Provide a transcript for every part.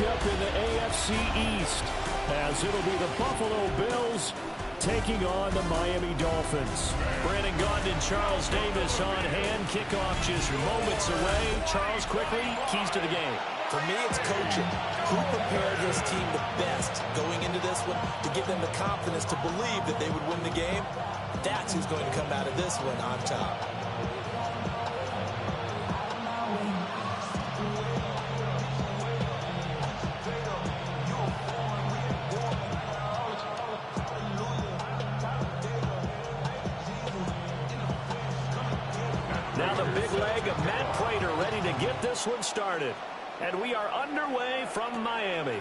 matchup in the AFC East, as it'll be the Buffalo Bills taking on the Miami Dolphins. Brandon Gaudin and Charles Davis on hand. Kickoff just moments away. Charles, quickly, keys to the game. For me, it's coaching. Who prepared his team the best going into this one to give them the confidence to believe that they would win the game? That's who's going to come out of this one on top. Now the big leg of Matt Prater ready to get this one started. And we are underway from Miami.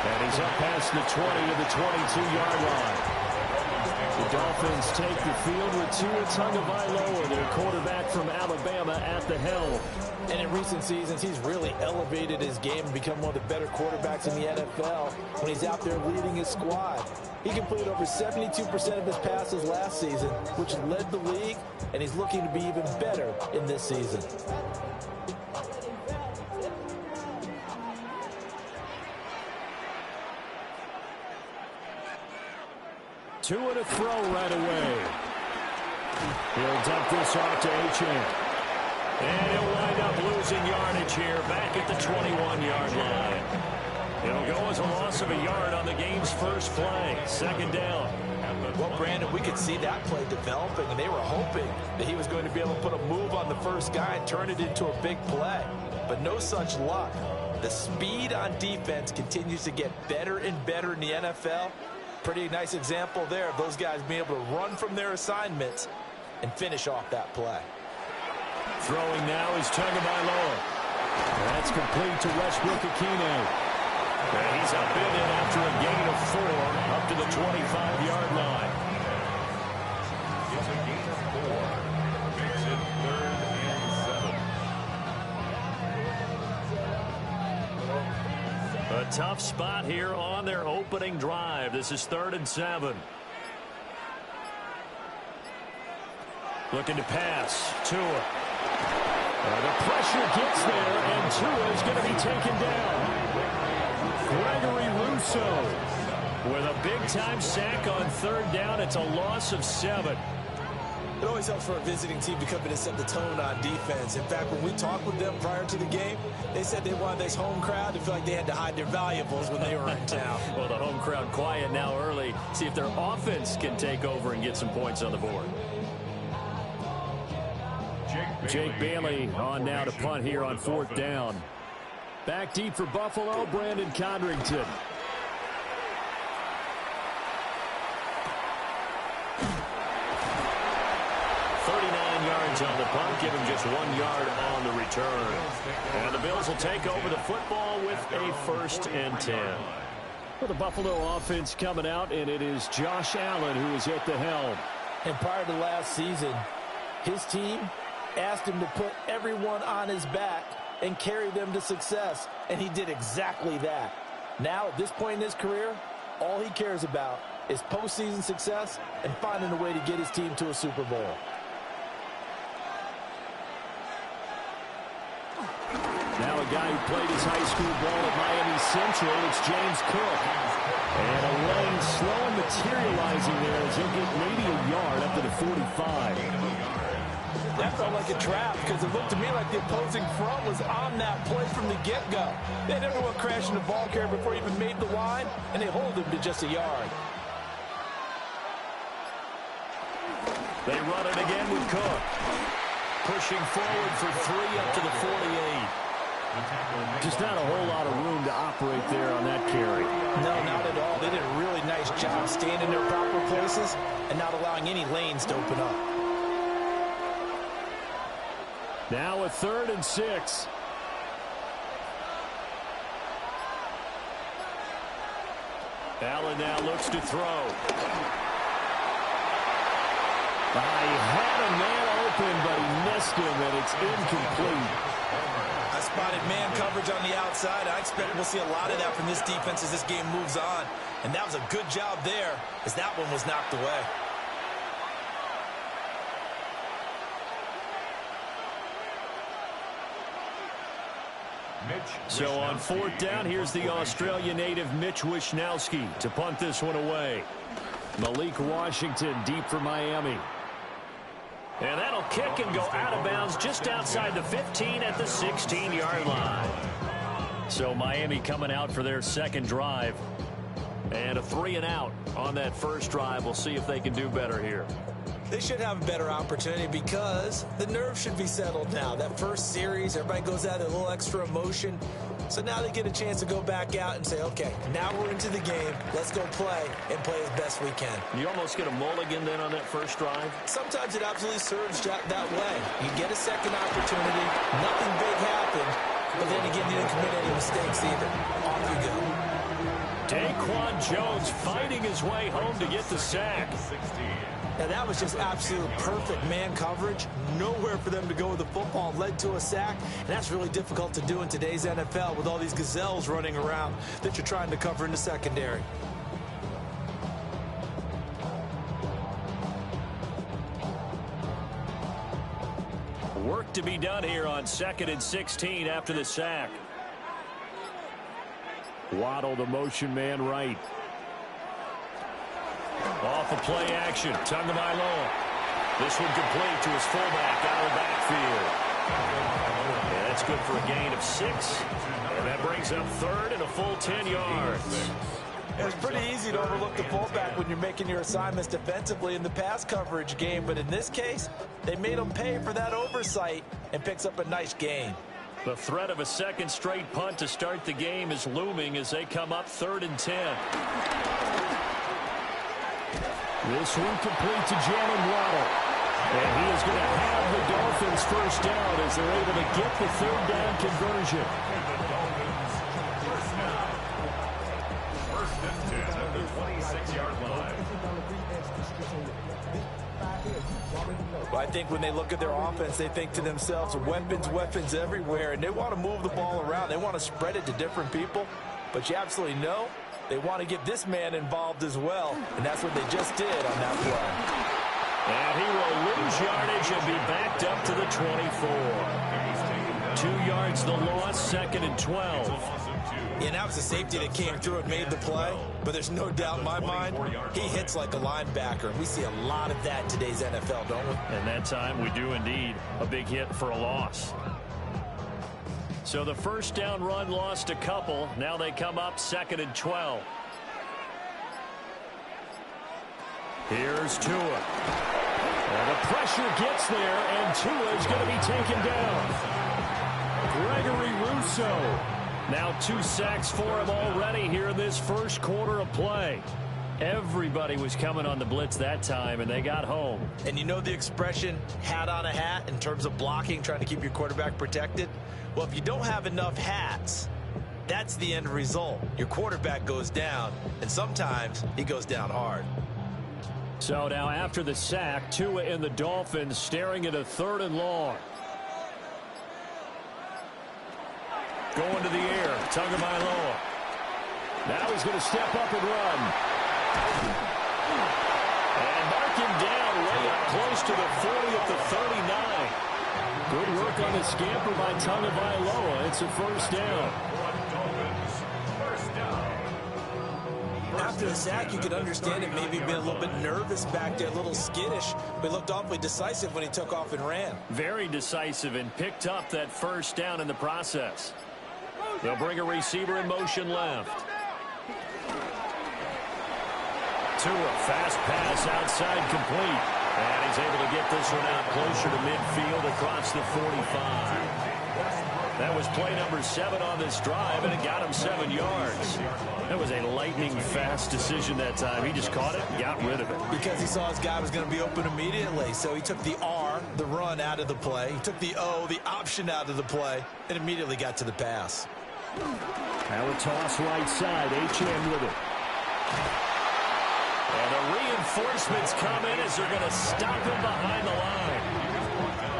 And he's up past the 20 to the 22-yard line. The Dolphins take the field with Tua Tagovailoa, their quarterback from Alabama, at the helm. And in recent seasons, he's really elevated his game and become one of the better quarterbacks in the NFL when he's out there leading his squad. He completed over 72% of his passes last season, which led the league, and he's looking to be even better in this season. Tua to throw right away. He'll dump this off to Achane. And he'll wind up losing yardage here back at the 21-yard line. It'll go as a loss of a yard on the game's first play. Second down. Well, Brandon, we could see that play developing, and they were hoping that he was going to be able to put a move on the first guy and turn it into a big play. But no such luck. The speed on defense continues to get better and better in the NFL. Pretty nice example there of those guys being able to run from their assignments and finish off that play. Throwing now is Tagovailoa. That's complete to Westbrook-Ikhine. And he's upended after a gain of 4 up to the 25-yard line. It's a gain of 4. Makes it 3rd and 7. A tough spot here on their opening drive. This is 3rd and 7. Looking to pass. Tua. The pressure gets there, and Tua is going to be taken down. Gregory Rousseau with a big-time sack on 3rd down. It's a loss of 7. It always helps for a visiting team to come in and set the tone on defense. In fact, when we talked with them prior to the game, they said they wanted this home crowd to feel like they had to hide their valuables when they were in town. Well, the home crowd quiet now early. See if their offense can take over and get some points on the board. Jake Bailey on now to punt here on 4th down. Back deep for Buffalo, Brandon Codrington. On the punt, give him just 1 yard on the return. And the Bills will take over the football with a 1st and 10. Well, the Buffalo offense coming out, and it is Josh Allen who is at the helm. And prior to last season, his team asked him to put everyone on his back and carry them to success, and he did exactly that. Now, at this point in his career, all he cares about is postseason success and finding a way to get his team to a Super Bowl. Now a guy who played his high school ball at Miami Central, it's James Cook. And a lane slow and materializing there as he'll get maybe a yard up to the 45. That felt like a trap because it looked to me like the opposing front was on that play from the get-go. They had everyone crashing the ball carrier before he even made the line, and they hold him to just a yard. They run it again with Cook. Pushing forward for 3 up to the 48. Just not a whole lot of room to operate there on that carry. No, not at all. They did a really nice job staying in their proper places and not allowing any lanes to open up. Now a 3rd and 6. Allen now looks to throw. He had a man open, but he missed him, and it's incomplete. I spotted man coverage on the outside. I expect we'll see a lot of that from this defense as this game moves on. And that was a good job there as that one was knocked away. So on fourth down, here's the Australia native Mitch Wishnowsky to punt this one away. Malik Washington deep for Miami. And that'll kick and go out of bounds just outside the 15 at the 16-yard line. So Miami coming out for their second drive. And a 3-and-out on that first drive. We'll see if they can do better here. They should have a better opportunity because the nerves should be settled now. That first series, everybody goes out a little extra emotion. So now they get a chance to go back out and say, okay, now we're into the game. Let's go play and play as best we can. You almost get a mulligan then on that first drive? Sometimes it absolutely serves that way. You get a second opportunity. Nothing big happened. But then again, you didn't commit any mistakes either. Off you go. Daquan Jones fighting his way home to get the sack. Now, that was just absolute perfect man coverage. Nowhere for them to go with the football. Led to a sack. And that's really difficult to do in today's NFL with all these gazelles running around that you're trying to cover in the secondary. Work to be done here on 2nd and 16 after the sack. Waddle the motion man right. Off of play action. Tagovailoa. This one complete to his fullback out of the backfield. Yeah, that's good for a gain of 6. And that brings up third and a full 10 yards. It's pretty easy to overlook the fullback when you're making your assignments defensively in the pass coverage game. But in this case, they made him pay for that oversight and picks up a nice gain. The threat of a second straight punt to start the game is looming as they come up 3rd and 10. This one complete to Jalen Waddle. And he is going to have the Dolphins first down as they're able to get the 3rd down conversion. First and 10 at the 26-yard line. Well, I think when they look at their offense, they think to themselves, weapons, weapons everywhere, and they want to move the ball around. They want to spread it to different people, but you absolutely know they want to get this man involved as well, and that's what they just did on that play. And he will lose yardage and be backed up to the 24. 2 yards the loss, 2nd and 12. Yeah, that was a safety that came through and made the play, but there's no doubt in my mind, he hits like a linebacker, and we see a lot of that in today's NFL, don't we? And that time we do indeed. A big hit for a loss. So the first down run lost a couple. Now they come up 2nd and 12. Here's Tua. And the pressure gets there, and Tua is going to be taken down. Gregory Rousseau. Now 2 sacks for him already here in this first quarter of play. Everybody was coming on the blitz that time, and they got home. And you know the expression, hat on a hat, in terms of blocking, trying to keep your quarterback protected? Well, if you don't have enough hats, that's the end result. Your quarterback goes down, and sometimes he goes down hard. So now after the sack, Tua and the Dolphins staring at a 3rd and long. Going to the air, Tagovailoa. Now he's going to step up and run. And mark him down way up close to the 40 at the 39. Good work on the scamper by Tagovailoa. It's a first down. After the sack, you could understand it maybe being a little bit nervous back there, a little skittish, but he looked awfully decisive when he took off and ran. Very decisive and picked up that first down in the process. They'll bring a receiver in motion left. Tua, fast pass outside complete. And he's able to get this one out closer to midfield across the 45. That was play number 7 on this drive, and it got him 7 yards. That was a lightning-fast decision that time. He just caught it and got rid of it. Because he saw his guy was going to be open immediately, so he took the R, the run, out of the play. He took the O, the option, out of the play, and immediately got to the pass. Now a toss right side. HM with it. And the reinforcements come in as they're going to stop him behind the line.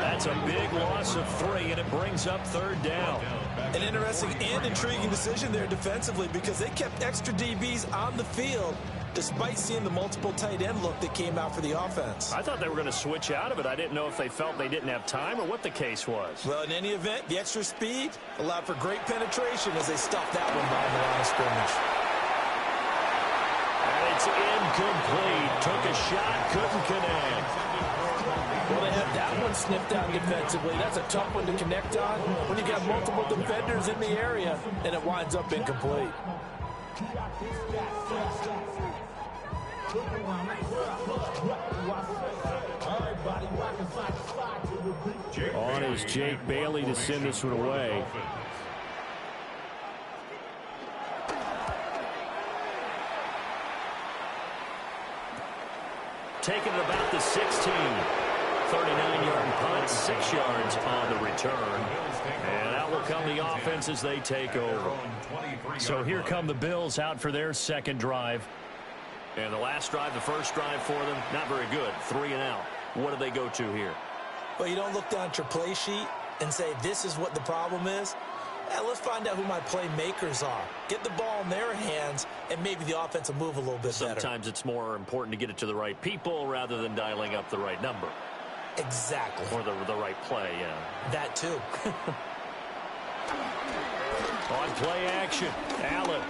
That's a big loss of 3, and it brings up 3rd down. An interesting and intriguing decision there defensively because they kept extra DBs on the field despite seeing the multiple tight end look that came out for the offense. I thought they were going to switch out of it. I didn't know if they felt they didn't have time or what the case was. Well, in any event, the extra speed allowed for great penetration as they stuffed that one behind the line of scrimmage. And it's incomplete. Took a shot, couldn't connect. Well, they had that one sniffed out defensively. That's a tough one to connect on when you got multiple defenders in the area, and it winds up incomplete. On is Jake Bailey to send this one away. Taking it about the 16. 39-yard punt, 6 yards on the return. And out will come the offense as they take over. So here come the Bills out for their second drive. And the last drive, the first drive for them, not very good. 3 and out. What do they go to here? Well, you don't look down at your play sheet and say, this is what the problem is. Let's find out who my playmakers are. Get the ball in their hands, and maybe the offense will move a little bit better. Sometimes it's more important to get it to the right people rather than dialing up the right number. Exactly. Or the right play, yeah. That too. On play action, Allen.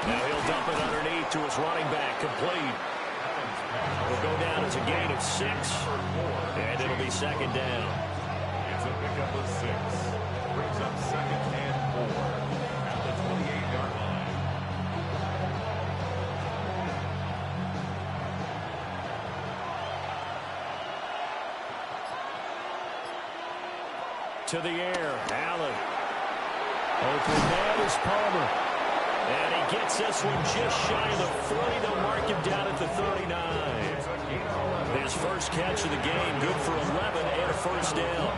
Now he'll dump it underneath to his running back, complete. Will go down as a gain of 6, and it'll be second down. It's a pickup of 6. Brings up second and 4 at the 28-yard line. To the air, Allen. Open man is Palmer. And he gets this one just shy of the 40. They'll mark him down at the 39. His first catch of the game, good for 11 and a first down.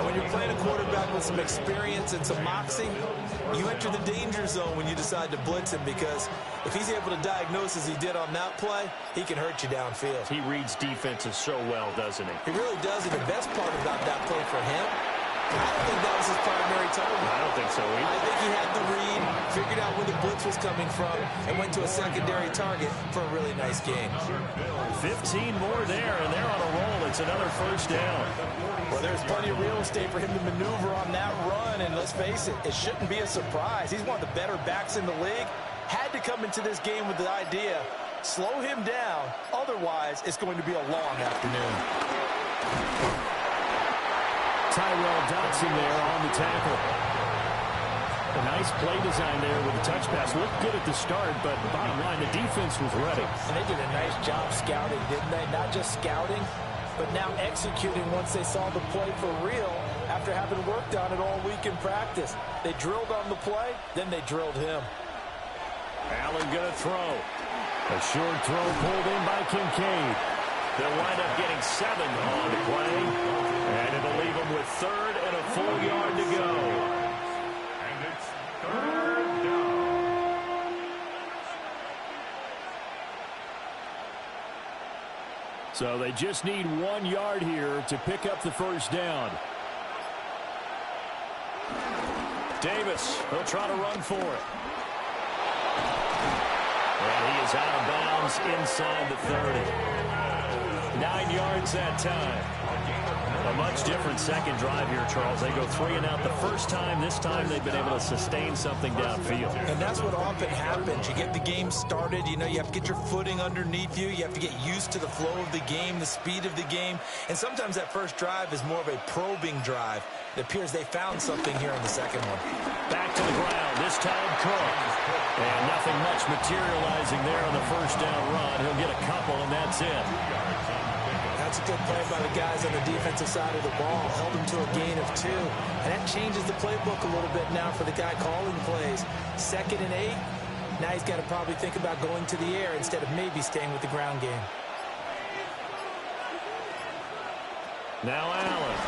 When you're playing a quarterback with some experience and some moxie, you enter the danger zone when you decide to blitz him, because if he's able to diagnose as he did on that play, he can hurt you downfield. He reads defenses so well, doesn't he? He really does, and the best part about that play for him, I don't think that was his primary target. I don't think so either. I think he had the read, figured out where the blitz was coming from, and went to a secondary target for a really nice gain. 15 more there, and they're on a roll. It's another first down. Well, there's plenty of real estate for him to maneuver on that run, and let's face it, it shouldn't be a surprise. He's one of the better backs in the league. Had to come into this game with the idea, slow him down, otherwise it's going to be a long afternoon. Tyrell Dodson there on the tackle. A nice play design there with the touch pass. Looked good at the start, but bottom line, the defense was ready. And they did a nice job scouting, didn't they? Not just scouting, but now executing once they saw the play for real after having worked on it all week in practice. They drilled on the play, then they drilled him. Allen gonna throw. A short throw pulled in by Kincaid. They'll wind up getting 7 on the play, and it'll leave them with 3rd and a full yard to go. And it's 3rd down. So they just need 1 yard here to pick up the first down. Davis, he'll try to run for it. And he is out of bounds inside the 30. 9 yards that time. A much different second drive here, Charles. They go 3 and out the first time. This time they've been able to sustain something downfield. And that's what often happens. You get the game started. You know, you have to get your footing underneath you. You have to get used to the flow of the game, the speed of the game. And sometimes that first drive is more of a probing drive. It appears they found something here in the second one. Back to the ground. This time Cook. And nothing much materializing there on the first down run. He'll get a couple, and that's it. That's a good play by the guys on the defensive side of the ball. Held him to a gain of 2. And that changes the playbook a little bit now for the guy calling plays. 2nd and 8. Now he's got to probably think about going to the air instead of maybe staying with the ground game. Now Allen.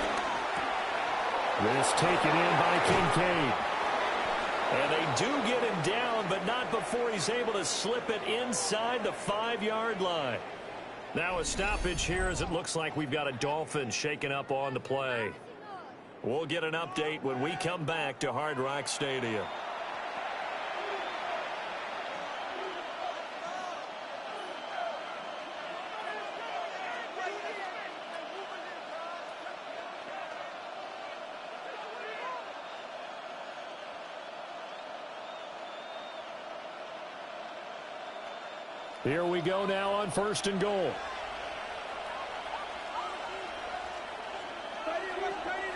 This taken in by Kincaid. And they do get him down, but not before he's able to slip it inside the 5-yard line. Now a stoppage here as it looks like we've got a Dolphin shaken up on the play. We'll get an update when we come back to Hard Rock Stadium. Here we go now on 1st and goal.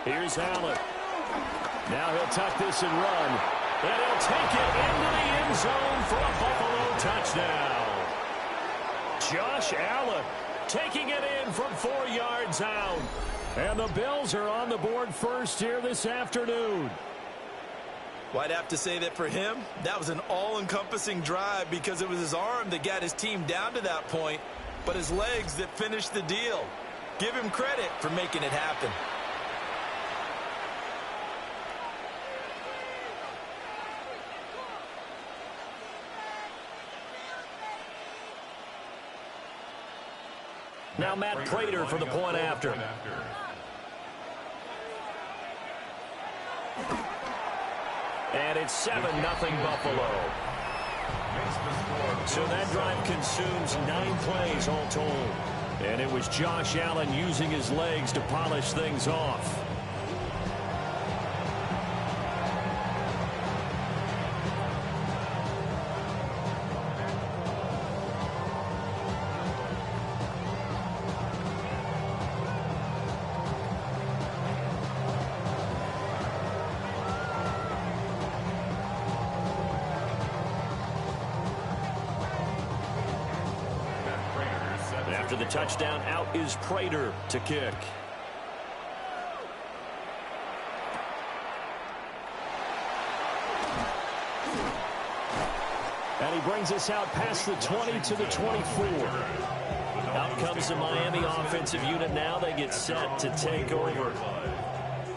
Here's Allen. Now he'll tuck this and run. And he'll take it into the end zone for a Buffalo touchdown. Josh Allen taking it in from 4 yards out. And the Bills are on the board first here this afternoon. Well, I'd have to say that for him, that was an all-encompassing drive because it was his arm that got his team down to that point, but his legs that finished the deal. Give him credit for making it happen. Now Matt Prater for the point after. And it's 7-0 Buffalo. So that drive consumes 9 plays all told. And it was Josh Allen using his legs to polish things off. After the touchdown, out is Prater to kick. And he brings us out past the 20 to the 24. Out comes the Miami offensive unit now. They get set to take over.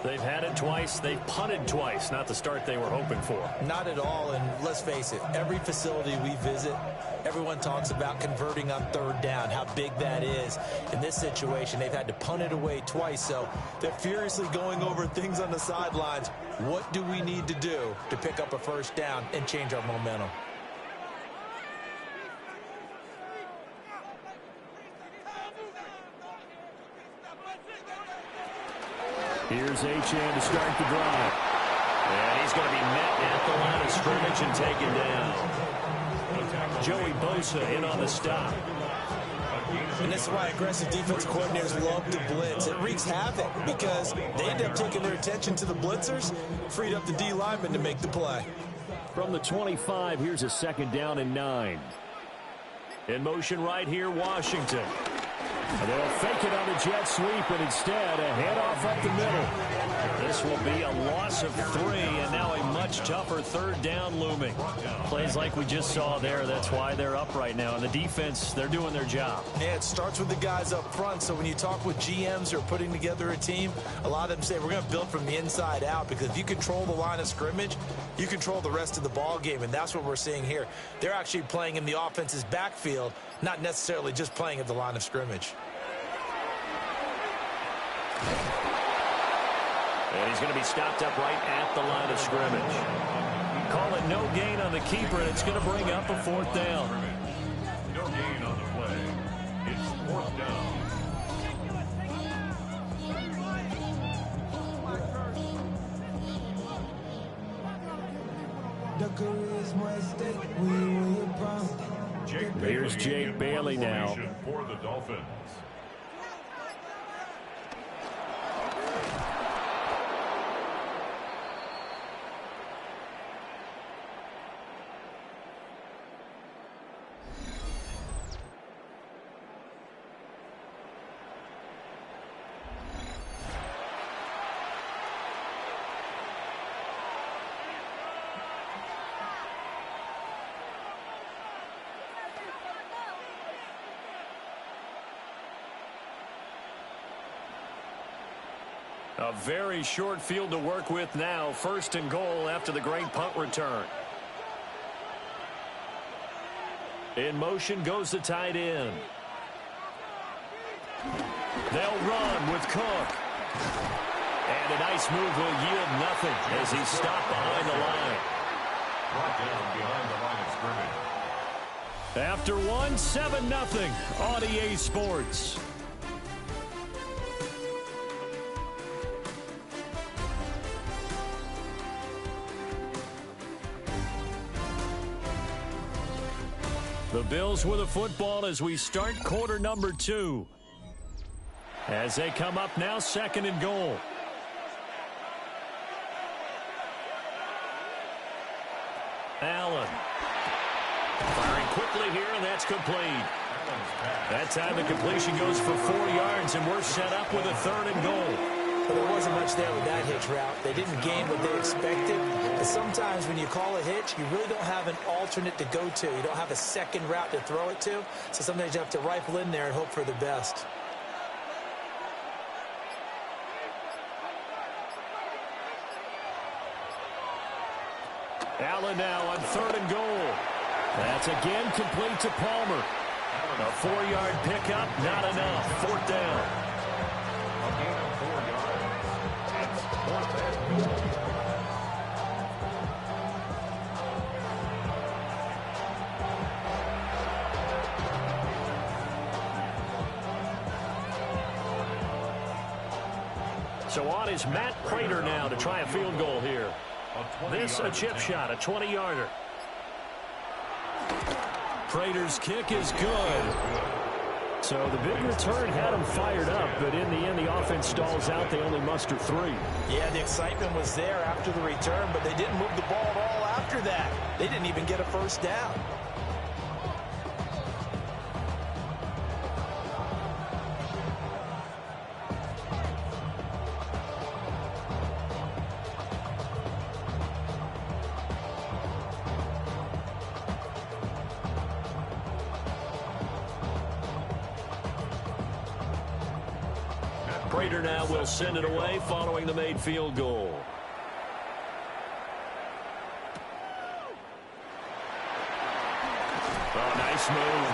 They've had it twice. They've punted twice. Not the start they were hoping for. Not at all, and let's face it, every facility we visit, everyone talks about converting on 3rd down, how big that is. In this situation, they've had to punt it away twice, so they're furiously going over things on the sidelines. What do we need to do to pick up a 1st down and change our momentum? Here's Achane to start the drive. And he's going to be met at the line of scrimmage and taken down. Joey Bosa in on the stop. And this is why aggressive defense coordinators love to blitz. It wreaks havoc because they end up taking their attention to the blitzers, freed up the D lineman to make the play. From the 25, here's a 2nd down and 9. In motion right here, Washington. And they'll fake it on the jet sweep, and instead a handoff up the middle. This will be a loss of 3, and now a much tougher 3rd down looming. Plays like we just saw there, that's why they're up right now. And the defense, they're doing their job. Yeah, it starts with the guys up front, so when you talk with GMs who are putting together a team, a lot of them say we're going to build from the inside out, because if you control the line of scrimmage, you control the rest of the ball game, and that's what we're seeing here. They're actually playing in the offense's backfield, not necessarily just playing at the line of scrimmage. And he's going to be stopped up right at the line of scrimmage. Call it no gain on the keeper, and it's going to bring up a 4th down. No gain on the play. It's 4th down. Here's Jake Bailey now. For the Dolphins. A very short field to work with now. 1st and goal after the great punt return. In motion goes the tight end. They'll run with Cook. And a nice move will yield nothing as he's stopped behind the line. Brought down behind the line of scrimmage. After one, 7-0 on EA Sports. The Bills with a football as we start quarter number 2. As they come up now, 2nd and goal. Allen. Firing quickly here, and that's complete. That time the completion goes for 4 yards, and we're set up with a 3rd and goal. Well, there wasn't much there with that hitch route. They didn't gain what they expected. But sometimes when you call a hitch, you really don't have an alternate to go to. You don't have a second route to throw it to. So sometimes you have to rifle in there and hope for the best. Allen now on 3rd and goal. That's again complete to Palmer. A 4-yard pickup, not enough. 4th down. A gain of 4 yards. It's 4th and goal. So on is Matt Prater now to try a field goal here. This a chip shot, a 20-yarder. Prater's kick is good. So the big return had him fired up, but in the end the offense stalls out. They only muster 3. Yeah, the excitement was there after the return, but they didn't move the ball at all after that. They didn't even get a 1st down. Prater now will send it away following the made field goal. Oh, nice move.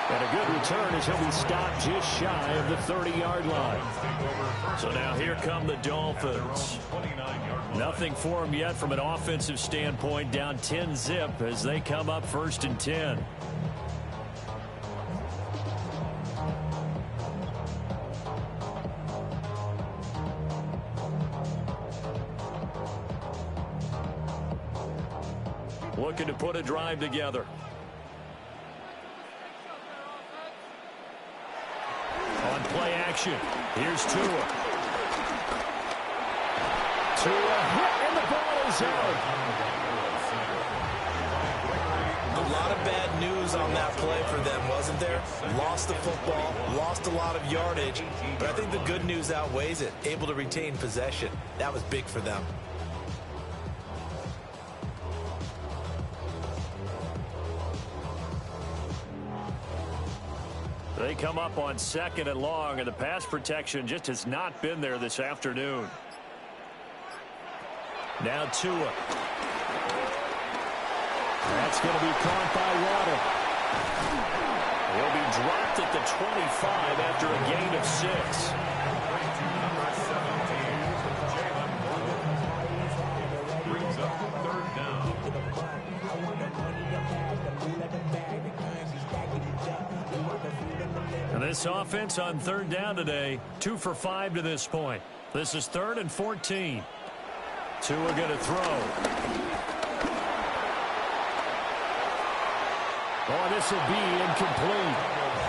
And a good return as he'll be stopped just shy of the 30-yard line. So now here come the Dolphins. Nothing for them yet from an offensive standpoint, down 10-zip as they come up 1st and 10. Looking to put a drive together. On play action, here's Tua. Tua hit, and the ball is out. A lot of bad news on that play for them, wasn't there? Lost the football, lost a lot of yardage, but I think the good news outweighs it. Able to retain possession. That was big for them. They come up on 2nd and long, and the pass protection just has not been there this afternoon. Now Tua. That's going to be caught by Waddle. He'll be dropped at the 25 after a gain of 6. Brings up 3rd down. And this offense on 3rd down today, 2 for 5 to this point. This is 3rd and 14. Tua going to throw. Oh, this will be incomplete.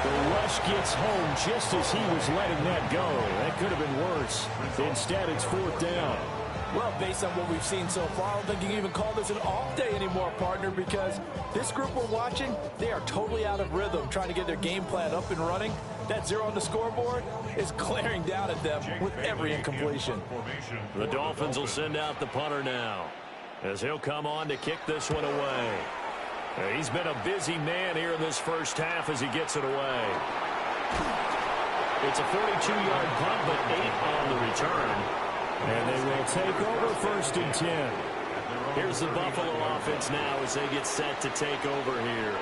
The rush gets home just as he was letting that go. That could have been worse. Instead, it's 4th down. Well, based on what we've seen so far, I don't think you can even call this an off day anymore, partner, because this group we're watching, they are totally out of rhythm, trying to get their game plan up and running. That 0 on the scoreboard is glaring down at them with every incompletion. The Dolphins will send out the punter now, as he'll come on to kick this one away. He's been a busy man here in this first half as he gets it away. It's a 42-yard punt, but 8 on the return. And they will take over 1st and 10. Here's the Buffalo offense now as they get set to take over here.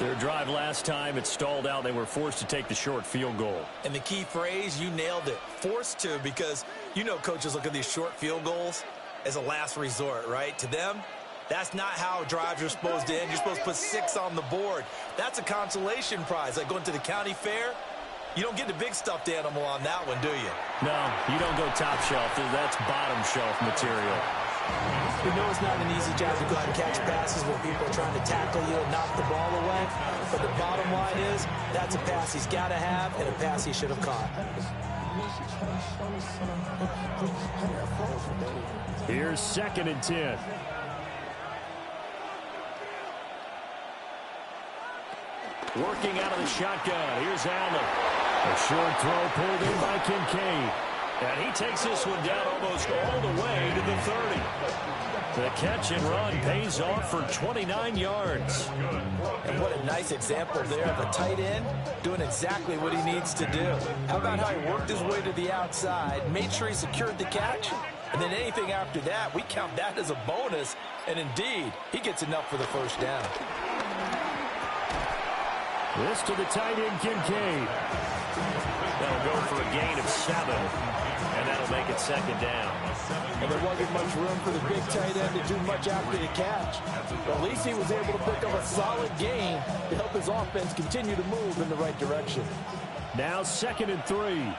Their drive last time, it stalled out. They were forced to take the short field goal. And the key phrase, you nailed it. Forced to, because you know coaches look at these short field goals as a last resort, right? To them, that's not how drives are supposed to end. You're supposed to put 6 on the board. That's a consolation prize, like going to the county fair. You don't get the big stuffed animal on that one, do you? No, you don't go top shelf. That's bottom shelf material. We know it's not an easy job to go out and catch passes when people are trying to tackle you and knock the ball away. But the bottom line is, that's a pass he's got to have and a pass he should have caught. Here's 2nd and 10. Working out of the shotgun. Here's Allen. A short throw pulled in by Kincaid. And he takes this one down almost all the way to the 30. The catch and run pays off for 29 yards. And what a nice example there of a tight end doing exactly what he needs to do. How about how he worked his way to the outside, made sure he secured the catch, and then anything after that, we count that as a bonus. And indeed, he gets enough for the first down. This to the tight end, Kincaid. That'll go for a gain of 7. And that'll make it 2nd down. And there wasn't much room for the big tight end to do much after the catch. But at least he was able to pick up a solid gain to help his offense continue to move in the right direction. Now 2nd and 3.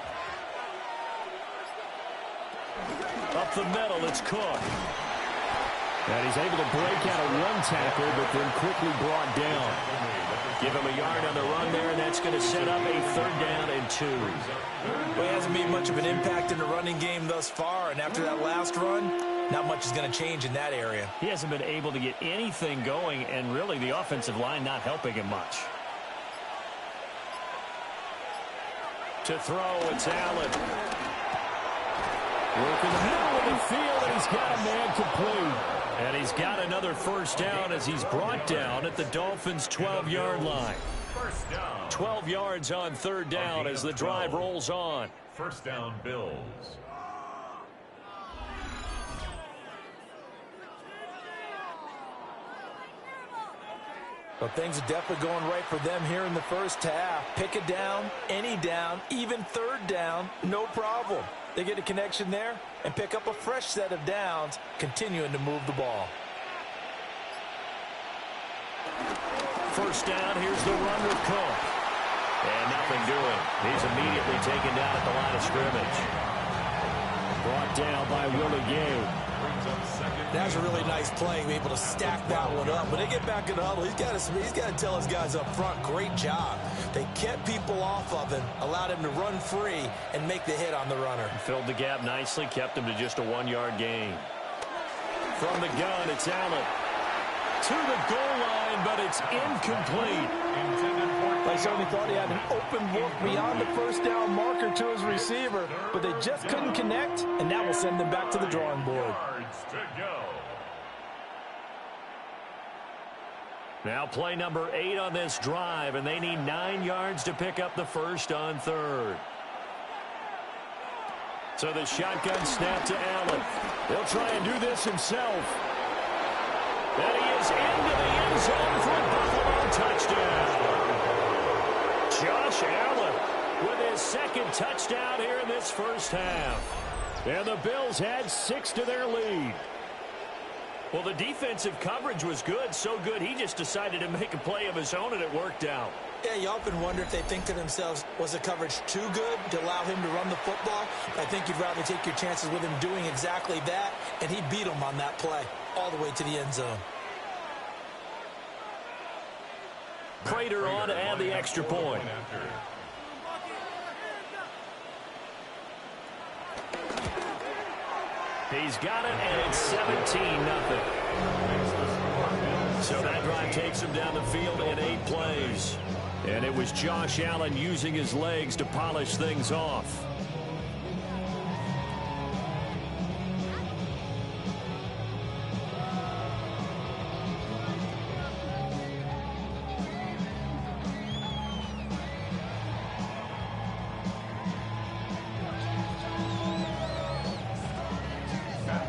Up the middle, it's Cook. And he's able to break out of one tackle, but then quickly brought down. Give him a yard on the run there, and that's going to set up a 3rd down and 2. Well, he hasn't made much of an impact in the running game thus far, and after that last run, not much is going to change in that area. He hasn't been able to get anything going, and really the offensive line not helping him much. To throw, it's Allen. Working the middle of the field, and he's got a man complete. And he's got another first down as he's brought down at the Dolphins' 12-yard line. 12 yards on 3rd down as the drive rolls on. 1st down, Bills. Well, things are definitely going right for them here in the first half. Pick it down, any down, even 3rd down, no problem. They get a connection there and pick up a fresh set of downs, continuing to move the ball. First down, here's the run with Cook. And nothing doing. He's immediately taken down at the line of scrimmage. Brought down by Willie Gay. That's a really nice play, be able to stack that one up. When they get back in the huddle, he's got to tell his guys up front, great job. They kept people off of him, allowed him to run free and make the hit on the runner. Filled the gap nicely, kept him to just a 1-yard gain. From the gun, it's Allen. To the goal line, but it's incomplete. I certainly thought he had an open look beyond the first down marker to his receiver, but they just couldn't connect, and that will send them back to the drawing board. Now play number 8 on this drive, and they need 9 yards to pick up the first on 3rd. So the shotgun snap to Allen. He'll try and do this himself. And he is into the end zone for a Buffalo touchdown. Josh Allen with his 2nd touchdown here in this first half. And the Bills had 6 to their lead. Well, the defensive coverage was good, so good he just decided to make a play of his own, and it worked out. Yeah, you often wonder if they think to themselves, was the coverage too good to allow him to run the football? I think you'd rather take your chances with him doing exactly that, and he beat him on that play all the way to the end zone. Prater on to add the extra point. He's got it, and it's 17-0. So that drive takes him down the field in 8 plays. And it was Josh Allen using his legs to polish things off.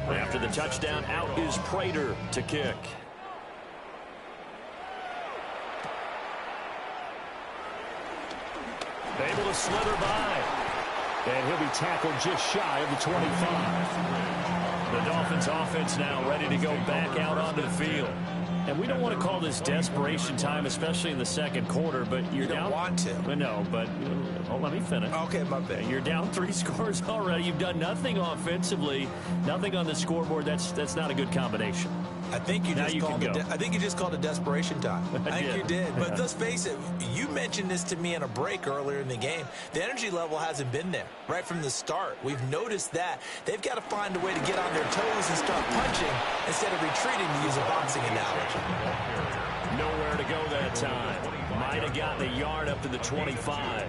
After the touchdown, out is Prater to kick. Able to slither by. And he'll be tackled just shy of the 25. The Dolphins offense now ready to go back out onto the field. And we don't want to call this desperation time, especially in the second quarter, but you're down. You don't want to. No, but let me finish. Okay, my bad. You're down 3 scores already. You've done nothing offensively, nothing on the scoreboard. That's not a good combination. I think you just called it desperation time. I think you did. But let's face it, you mentioned this to me in a break earlier in the game. The energy level hasn't been there right from the start. We've noticed that. They've got to find a way to get on their toes and start punching instead of retreating, to use a boxing analogy. Nowhere to go that time. Might have gotten a yard up to the 25.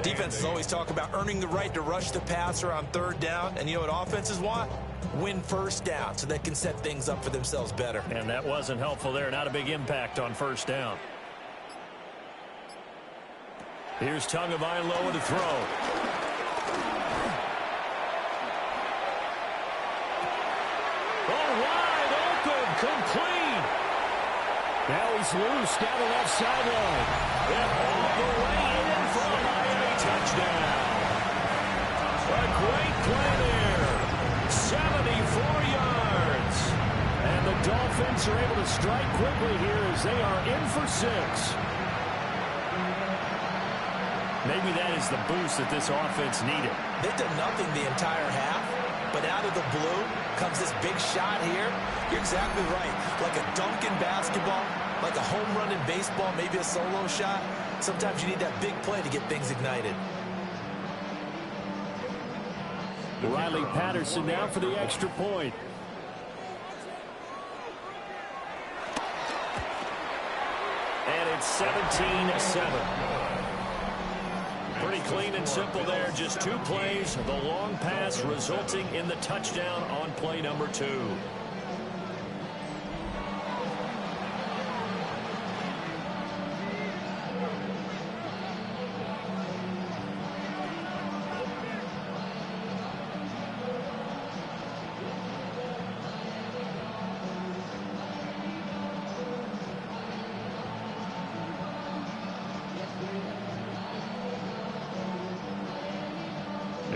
Defenses always talk about earning the right to rush the passer on third down. And you know what offenses want? Win first down so they can set things up for themselves better. And that wasn't helpful there. Not a big impact on first down. Here's Tagovailoa to throw. Oh, wide open, complete. Now he's loose down the left sideline. And all the way in for a Miami touchdown. A great play there. 74 yards. And the Dolphins are able to strike quickly here as they are in for 6. Maybe that is the boost that this offense needed. They've done nothing the entire half, but out of the blue comes this big shot here. You're exactly right. Like a dunk in basketball, like a home run in baseball, maybe a solo shot. Sometimes you need that big play to get things ignited. Riley Patterson now for the extra point. And it's 17-7. Pretty clean and simple there. Just 2 plays. The long pass resulting in the touchdown on play number 2.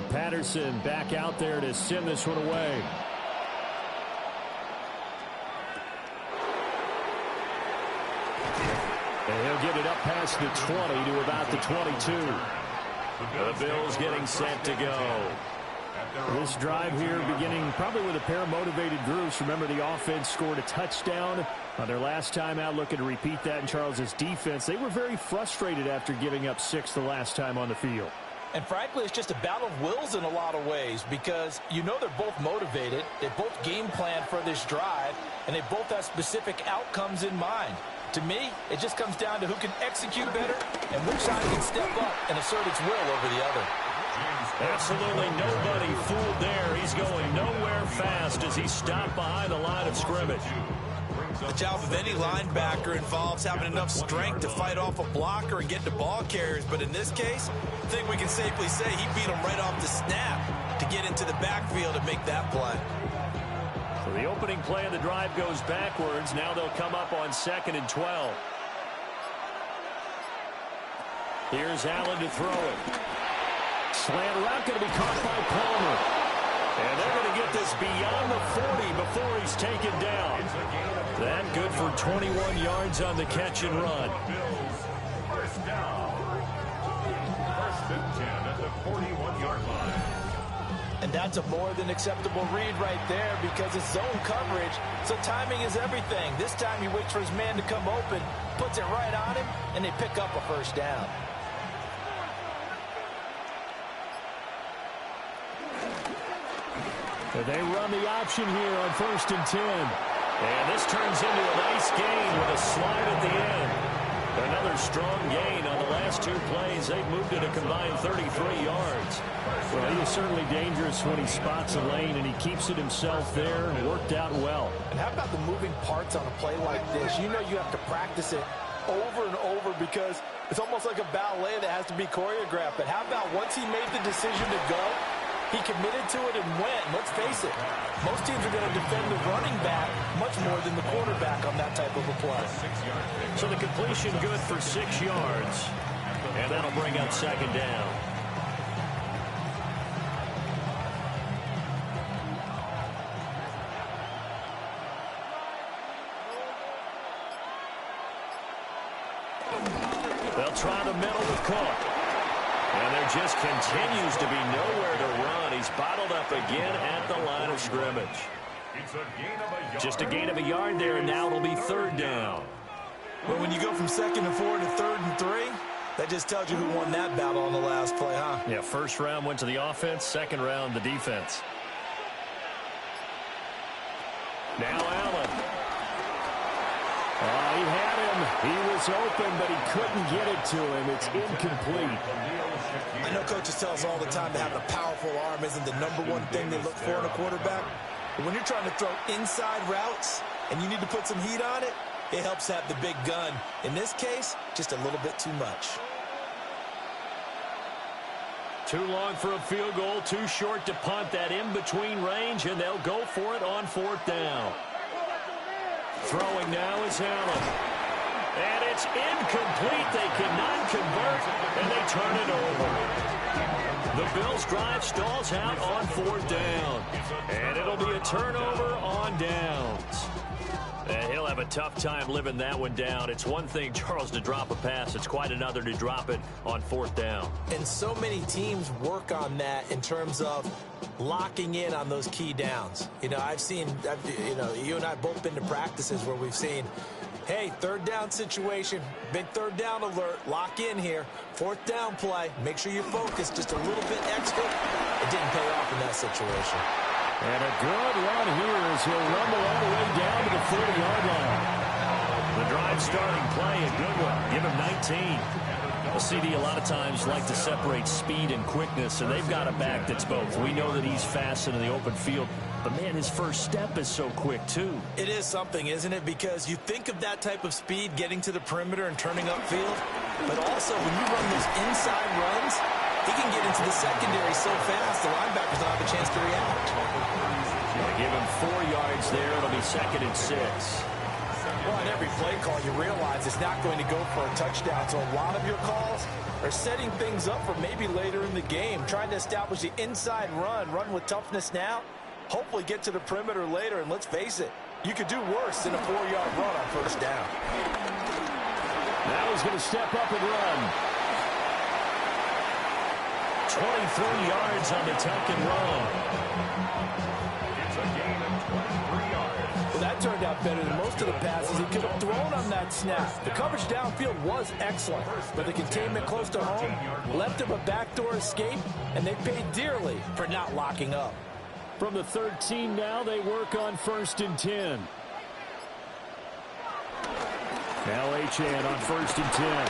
Patterson back out there to send this one away. And he'll get it up past the 20 to about the 22. The Bills getting set to go. This drive here beginning probably with a pair of motivated groups. Remember, the offense scored a touchdown on their last time out. Looking to repeat that in Charles's defense. They were very frustrated after giving up 6 the last time on the field. And frankly, it's just a battle of wills in a lot of ways because you know they're both motivated. They both game plan for this drive, and they both have specific outcomes in mind. To me, it just comes down to who can execute better and which side can step up and assert its will over the other. Absolutely nobody fooled there. He's going nowhere fast as he stopped behind the line of scrimmage. The job of any linebacker involves having enough strength to fight off a blocker and get to ball carriers. But in this case, I think we can safely say he beat him right off the snap to get into the backfield and make that play. So the opening play of the drive goes backwards. Now they'll come up on 2nd and 12. Here's Allen to throw it. Slant route going to be caught by Palmer. And they're going to get this beyond the 40 before he's taken down. That good for 21 yards on the catch and run. First down. First and 10 at the 41-yard line. And that's a more than acceptable read right there because it's zone coverage, so timing is everything. This time he waits for his man to come open, puts it right on him, and they pick up a first down. They run the option here on 1st and 10. And this turns into a nice gain with a slide at the end. Another strong gain on the last 2 plays. They've moved it a combined 33 yards. Well, he is certainly dangerous when he spots a lane, and he keeps it himself there and worked out well. And how about the moving parts on a play like this? You know you have to practice it over and over because it's almost like a ballet that has to be choreographed. But how about once he made the decision to go, he committed to it and went. Let's face it, most teams are going to defend the running back much more than the quarterback on that type of a play. So the completion good for 6 yards. And that'll bring up 2nd down. they'll try the middle with Cook. And there just continues to be nowhere to run. He's bottled up again at the line of scrimmage. Just a gain of a yard there, and now it'll be third down. Well, when you go from 2nd and 4 to 3rd and 3, that just tells you who won that battle on the last play, huh? Yeah, first round went to the offense, second round the defense. Now Allen. He had him. He was open, but he couldn't get it to him. It's incomplete. I know coaches tell us all the time that having a powerful arm isn't the #1 thing they look for in a quarterback. But when you're trying to throw inside routes and you need to put some heat on it, it helps have the big gun. In this case, just a little bit too much. Too long for a field goal, too short to punt. That in-between range, and they'll go for it on 4th down. Throwing now is Allen. And it's incomplete. They cannot convert, and they turn it over. The Bills' drive stalls out on 4th down. And it'll be a turnover on downs. And he'll have a tough time living that one down. It's one thing, Charles, to drop a pass. It's quite another to drop it on 4th down. And so many teams work on that in terms of locking in on those key downs. You know, you and I both been to practices where we've seen, hey, 3rd down situation, big 3rd down alert, lock in here, 4th down play, make sure you focus just a little bit extra. It didn't pay off in that situation. And a good run here as he'll rumble all the way down to the 40-yard line. The drive starting play, a good one. Give him 19. A CD a lot of times like to separate speed and quickness, and they've got a back that's both. We know that he's fast in the open field, but, man, his first step is so quick, too. It is something, isn't it? Because you think of that type of speed getting to the perimeter and turning upfield, but also when you run those inside runs, he can get into the secondary so fast the linebackers don't have a chance to react. Give him 4 yards there. It'll be 2nd and 6. Well, on every play call, you realize it's not going to go for a touchdown. So a lot of your calls are setting things up for maybe later in the game, trying to establish the inside run with toughness now, hopefully get to the perimeter later. And let's face it, you could do worse than a 4-yard run on 1st down. Now he's going to step up and run. 23 yards on the tuck and run. It's a gain of 23 yards. Well, that turned out better than most of the passes he could have thrown on that snap. The coverage downfield was excellent, but the containment close to home left him a backdoor escape, and they paid dearly for not locking up. From the 13 now, they work on 1st and 10. Now Achane on 1st and 10.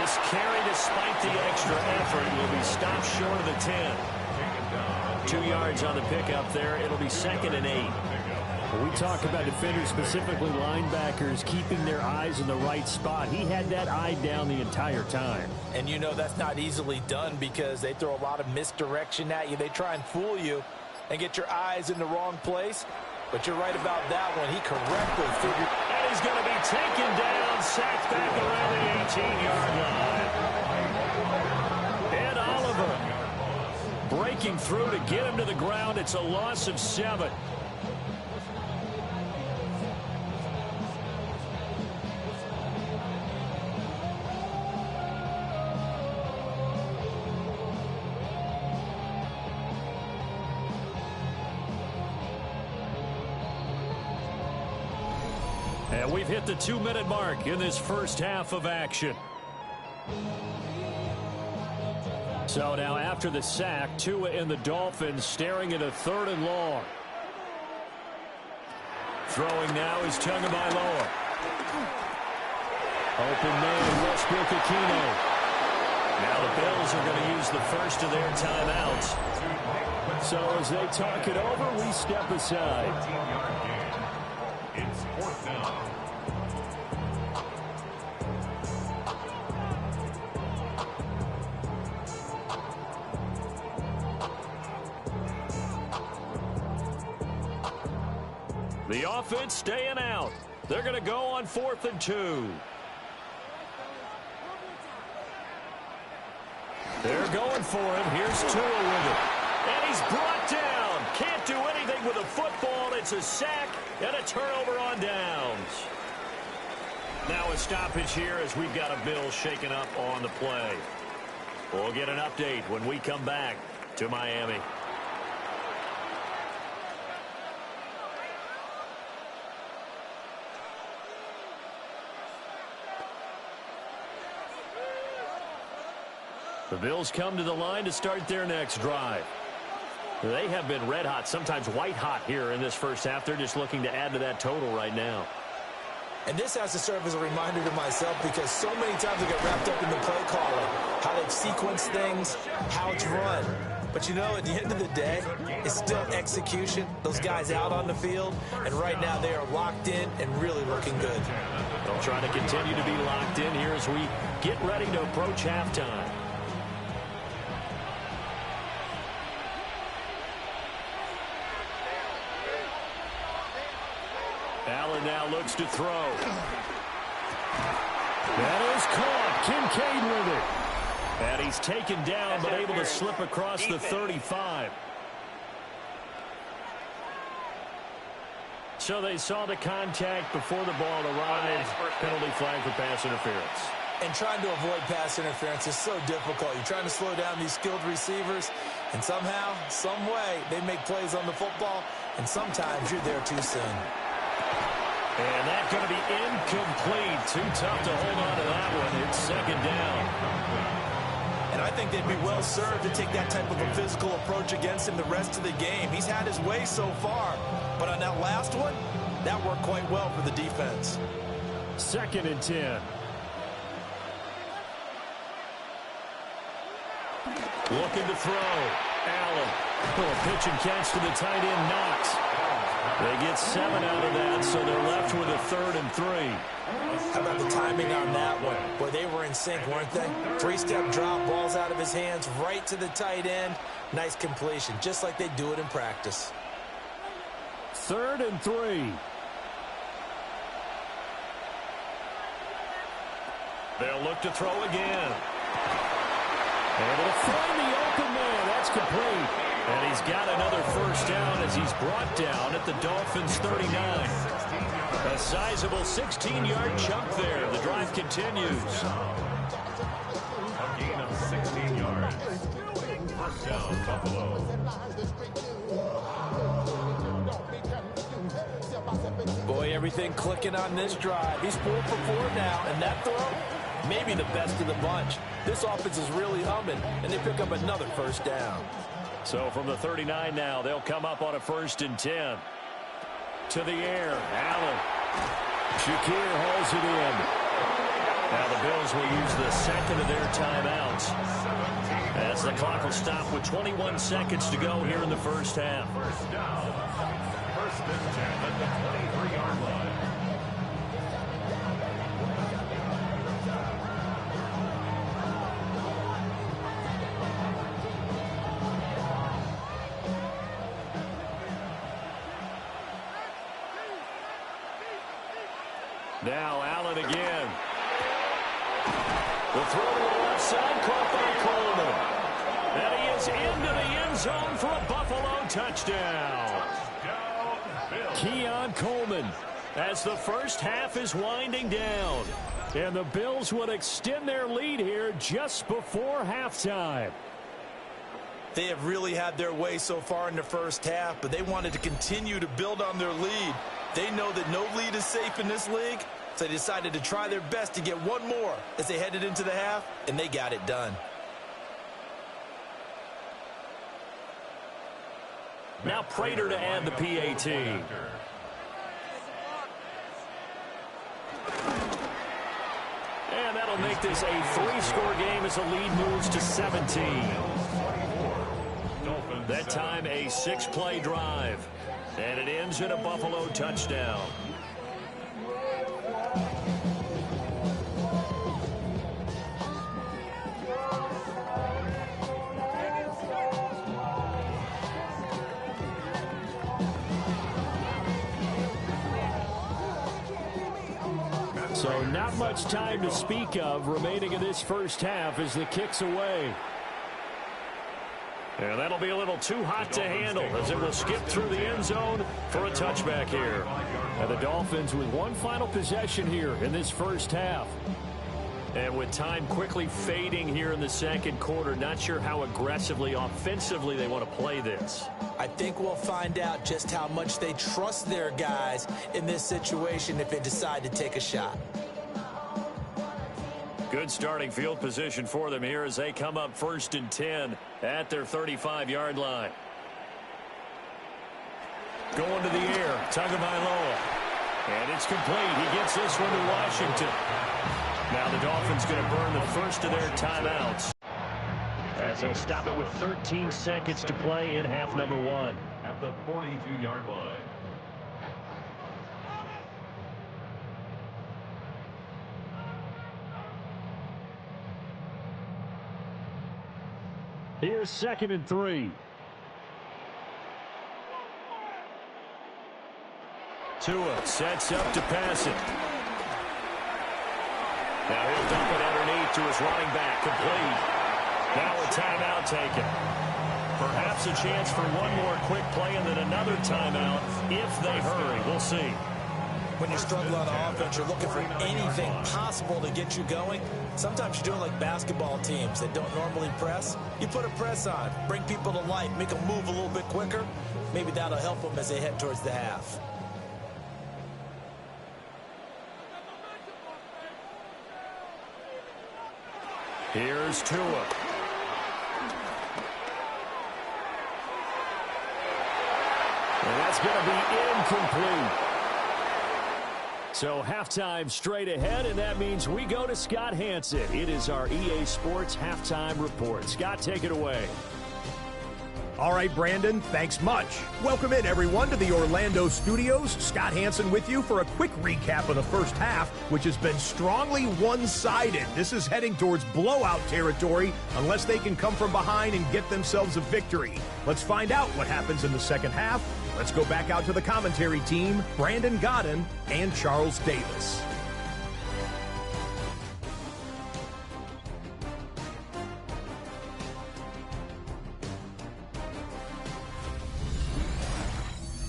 This carry, despite the extra effort, will be stopped short of the 10. 2 yards on the pickup there. It'll be 2nd and 8. When we talk about defenders, specifically linebackers, keeping their eyes in the right spot, he had that eye down the entire time. And you know that's not easily done because they throw a lot of misdirection at you. They try and fool you and get your eyes in the wrong place. But you're right about that one. He correctly figured. And he's going to be taken down, sacked back around the 18-yard line. Ed Oliver breaking through to get him to the ground. It's a loss of 7. And we've hit the 2-minute mark in this first half of action. So now after the sack, Tua and the Dolphins staring at a 3rd and long. Throwing now is Tagovailoa. Open man, Westbrook Aquino. Now the Bills are going to use the first of their timeouts. So as they talk it over, we step aside. 13-yard gain. It's 4th down. The offense staying out. They're going to go on 4th and 2. They're going for him. Here's Tua with it. And he's brought down. Can't do anything with a football. It's a sack and a turnover on downs. Now a stoppage here as we've got a Bill shaken up on the play. We'll get an update when we come back to Miami. The Bills come to the line to start their next drive. They have been red hot, sometimes white hot here in this first half. They're just looking to add to that total right now. And this has to serve as a reminder to myself because so many times I get wrapped up in the play calling, how they've sequenced things, how it's run. But, you know, at the end of the day, it's still execution. Those guys out on the field, and right now they are locked in and really looking good. They'll try to continue to be locked in here as we get ready to approach halftime. Allen now looks to throw. That is caught. Kincaid with it. And he's taken down but able to slip across the 35. So they saw the contact before the ball arrived. Penalty flag for pass interference. And trying to avoid pass interference is so difficult. You're trying to slow down these skilled receivers, and somehow, some way, they make plays on the football, and sometimes you're there too soon. And that's going to be incomplete. Too tough to hold on to that one. It's second down. And I think they'd be well served to take that type of a physical approach against him the rest of the game. He's had his way so far. But on that last one, that worked quite well for the defense. 2nd and 10. Looking to throw. Allen. Pitch and catch to the tight end, Knox. They get 7 out of that, so they're left with a 3rd and 3. How about the timing on that one? Boy, they were in sync, weren't they? 3-step drop, balls out of his hands, right to the tight end. Nice completion, just like they do it in practice. 3rd and 3. They'll look to throw again. And it'll find the open man. That's complete. And he's got another first down as he's brought down at the Dolphins' 39. A sizable 16-yard chunk there. The drive continues. A gain of 16 yards. First down, Buffalo. Boy, everything clicking on this drive. He's 4 for 4 now, and that throw, maybe the best of the bunch. This offense is really humming, and they pick up another first down. So from the 39 now, they'll come up on a 1st and 10. To the air, Allen. Shakir hauls it in. Now the Bills will use the second of their timeouts as the clock will stop with 21 seconds to go here in the first half. First down. 1st and 10 at the 23-yard line. Now Allen again. The throw to the left side, caught by Coleman. And he is into the end zone for a Buffalo touchdown. Keon Coleman as the first half is winding down. And the Bills would extend their lead here just before halftime. They have really had their way so far in the first half, but they wanted to continue to build on their lead. They know that no lead is safe in this league, so they decided to try their best to get one more as they headed into the half, and they got it done. Now Prater to add the PAT. And that'll make this a 3-score game as the lead moves to 17. That time a 6-play drive. And it ends in a Buffalo touchdown. So not much time to speak of remaining in this first half as the kick's away. And that'll be a little too hot to handle as it will skip through the end zone for a touchback here. And the Dolphins with one final possession here in this first half. And with time quickly fading here in the second quarter, not sure how aggressively, offensively they want to play this. I think we'll find out just how much they trust their guys in this situation if they decide to take a shot. Good starting field position for them here as they come up 1st and 10 at their 35-yard line. Going to the air, Tagovailoa. And it's complete. He gets this one to Washington. Now the Dolphins going to burn the first of their timeouts, As they stop it with 13 seconds to play in half number 1. At the 42-yard line. Here's 2nd and 3. Tua sets up to pass it. Now he'll dump it underneath to his running back, complete. Now a timeout taken. Perhaps a chance for one more quick play and then another timeout if they hurry. We'll see. When you struggle on offense, you're looking for anything possible to get you going. Sometimes you're doing like basketball teams that don't normally press. You put a press on, bring people to life, make them move a little bit quicker. Maybe that'll help them as they head towards the half. Here's Tua. And that's going to be incomplete. So halftime straight ahead, and that means we go to Scott Hanson. It is our EA Sports Halftime Report. Scott, take it away. All right, Brandon, thanks much. Welcome in, everyone, to the Orlando studios. Scott Hanson with you for a quick recap of the first half, which has been strongly one-sided. This is heading towards blowout territory unless they can come from behind and get themselves a victory. Let's find out what happens in the second half. Let's go back out to the commentary team, Brandon Godden and Charles Davis.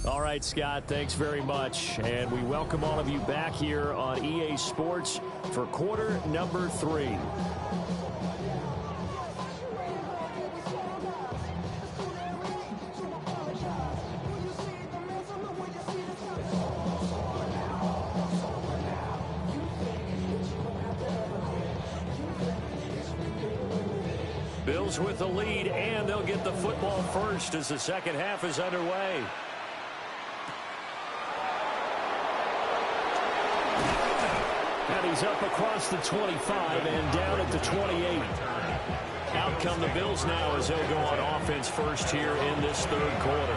All right, Scott, thanks very much. And we welcome all of you back here on EA Sports for quarter number 3. Bills with the lead, and they'll get the football first as the second half is underway. And he's up across the 25 and down at the 28. Out come the Bills now as they'll go on offense first here in this third quarter.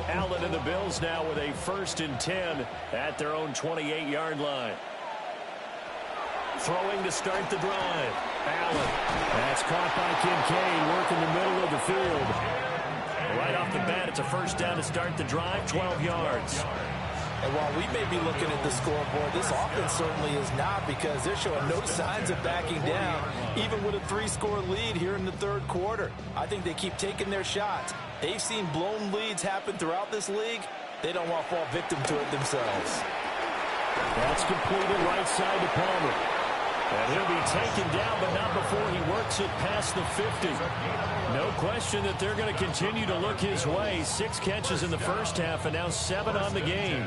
Allen and the Bills now with a 1st and 10 at their own 28-yard line. Throwing to start the drive. Allen. That's caught by Kincaid, working the middle of the field. Right off the bat, it's a first down to start the drive, 12 yards. And while we may be looking at the scoreboard, this offense certainly is not, because they're showing no signs of backing down, even with a 3-score lead here in the third quarter. I think they keep taking their shots. They've seen blown leads happen throughout this league. They don't want to fall victim to it themselves. That's completed right side to Palmer. And he'll be taken down, but not before he works it past the 50. No question that they're going to continue to look his way. 6 catches in the first half and now 7 on the game.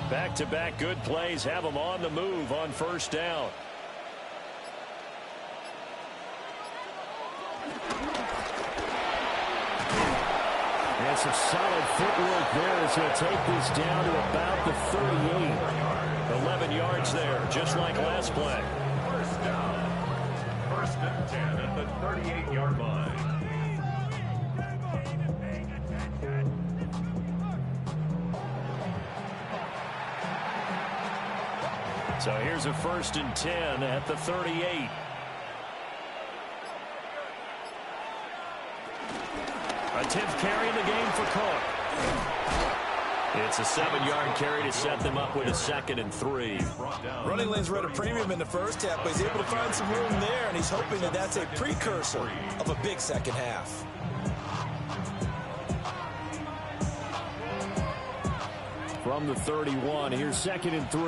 Back-to-back good plays have them on the move on first down. And some solid footwork there as he'll take this down to about the 38. 11 yards there, just like last play. First down. 1st and 10 at the 38-yard line. So here's a 1st and 10 at the 38. 10th carry in the game for Cook. It's a 7-yard carry to set them up with a 2nd and 3. Running lanes were at a premium in the first half, but he's able to find some room there, and he's hoping that that's a precursor of a big second half. From the 31, here's 2nd and 3.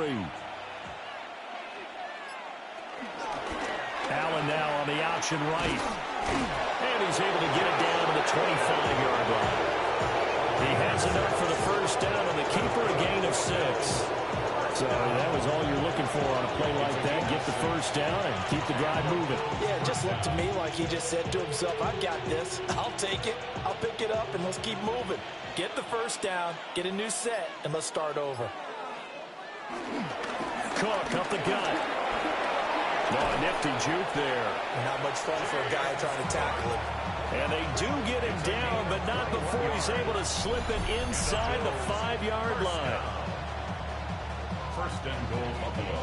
Allen now on the option right. And he's able to get it down to the 25-yard line. He has enough for the first down on the keeper, a gain of 6. So that was all you're looking for on a play like that. Get the first down and keep the drive moving. Yeah, it just looked to me like he just said to himself, I've got this. I'll take it. I'll pick it up, and let's keep moving. Get the first down, get a new set, and let's start over. Cook up the gut. No, a nifty juke there. Not much fun for a guy trying to tackle him. And they do get him down, but not before he's able to slip it inside the 5-yard line. First and goal, Buffalo.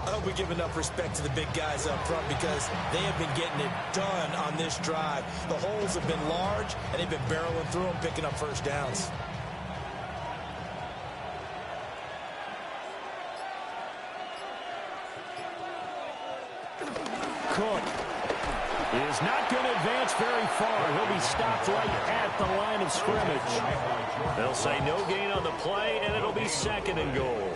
I hope we give enough respect to the big guys up front because they have been getting it done on this drive. The holes have been large, and they've been barreling through them, picking up first downs. Cook is not going to advance very far. He'll be stopped right at the line of scrimmage. They'll say no gain on the play, and it'll be 2nd and goal.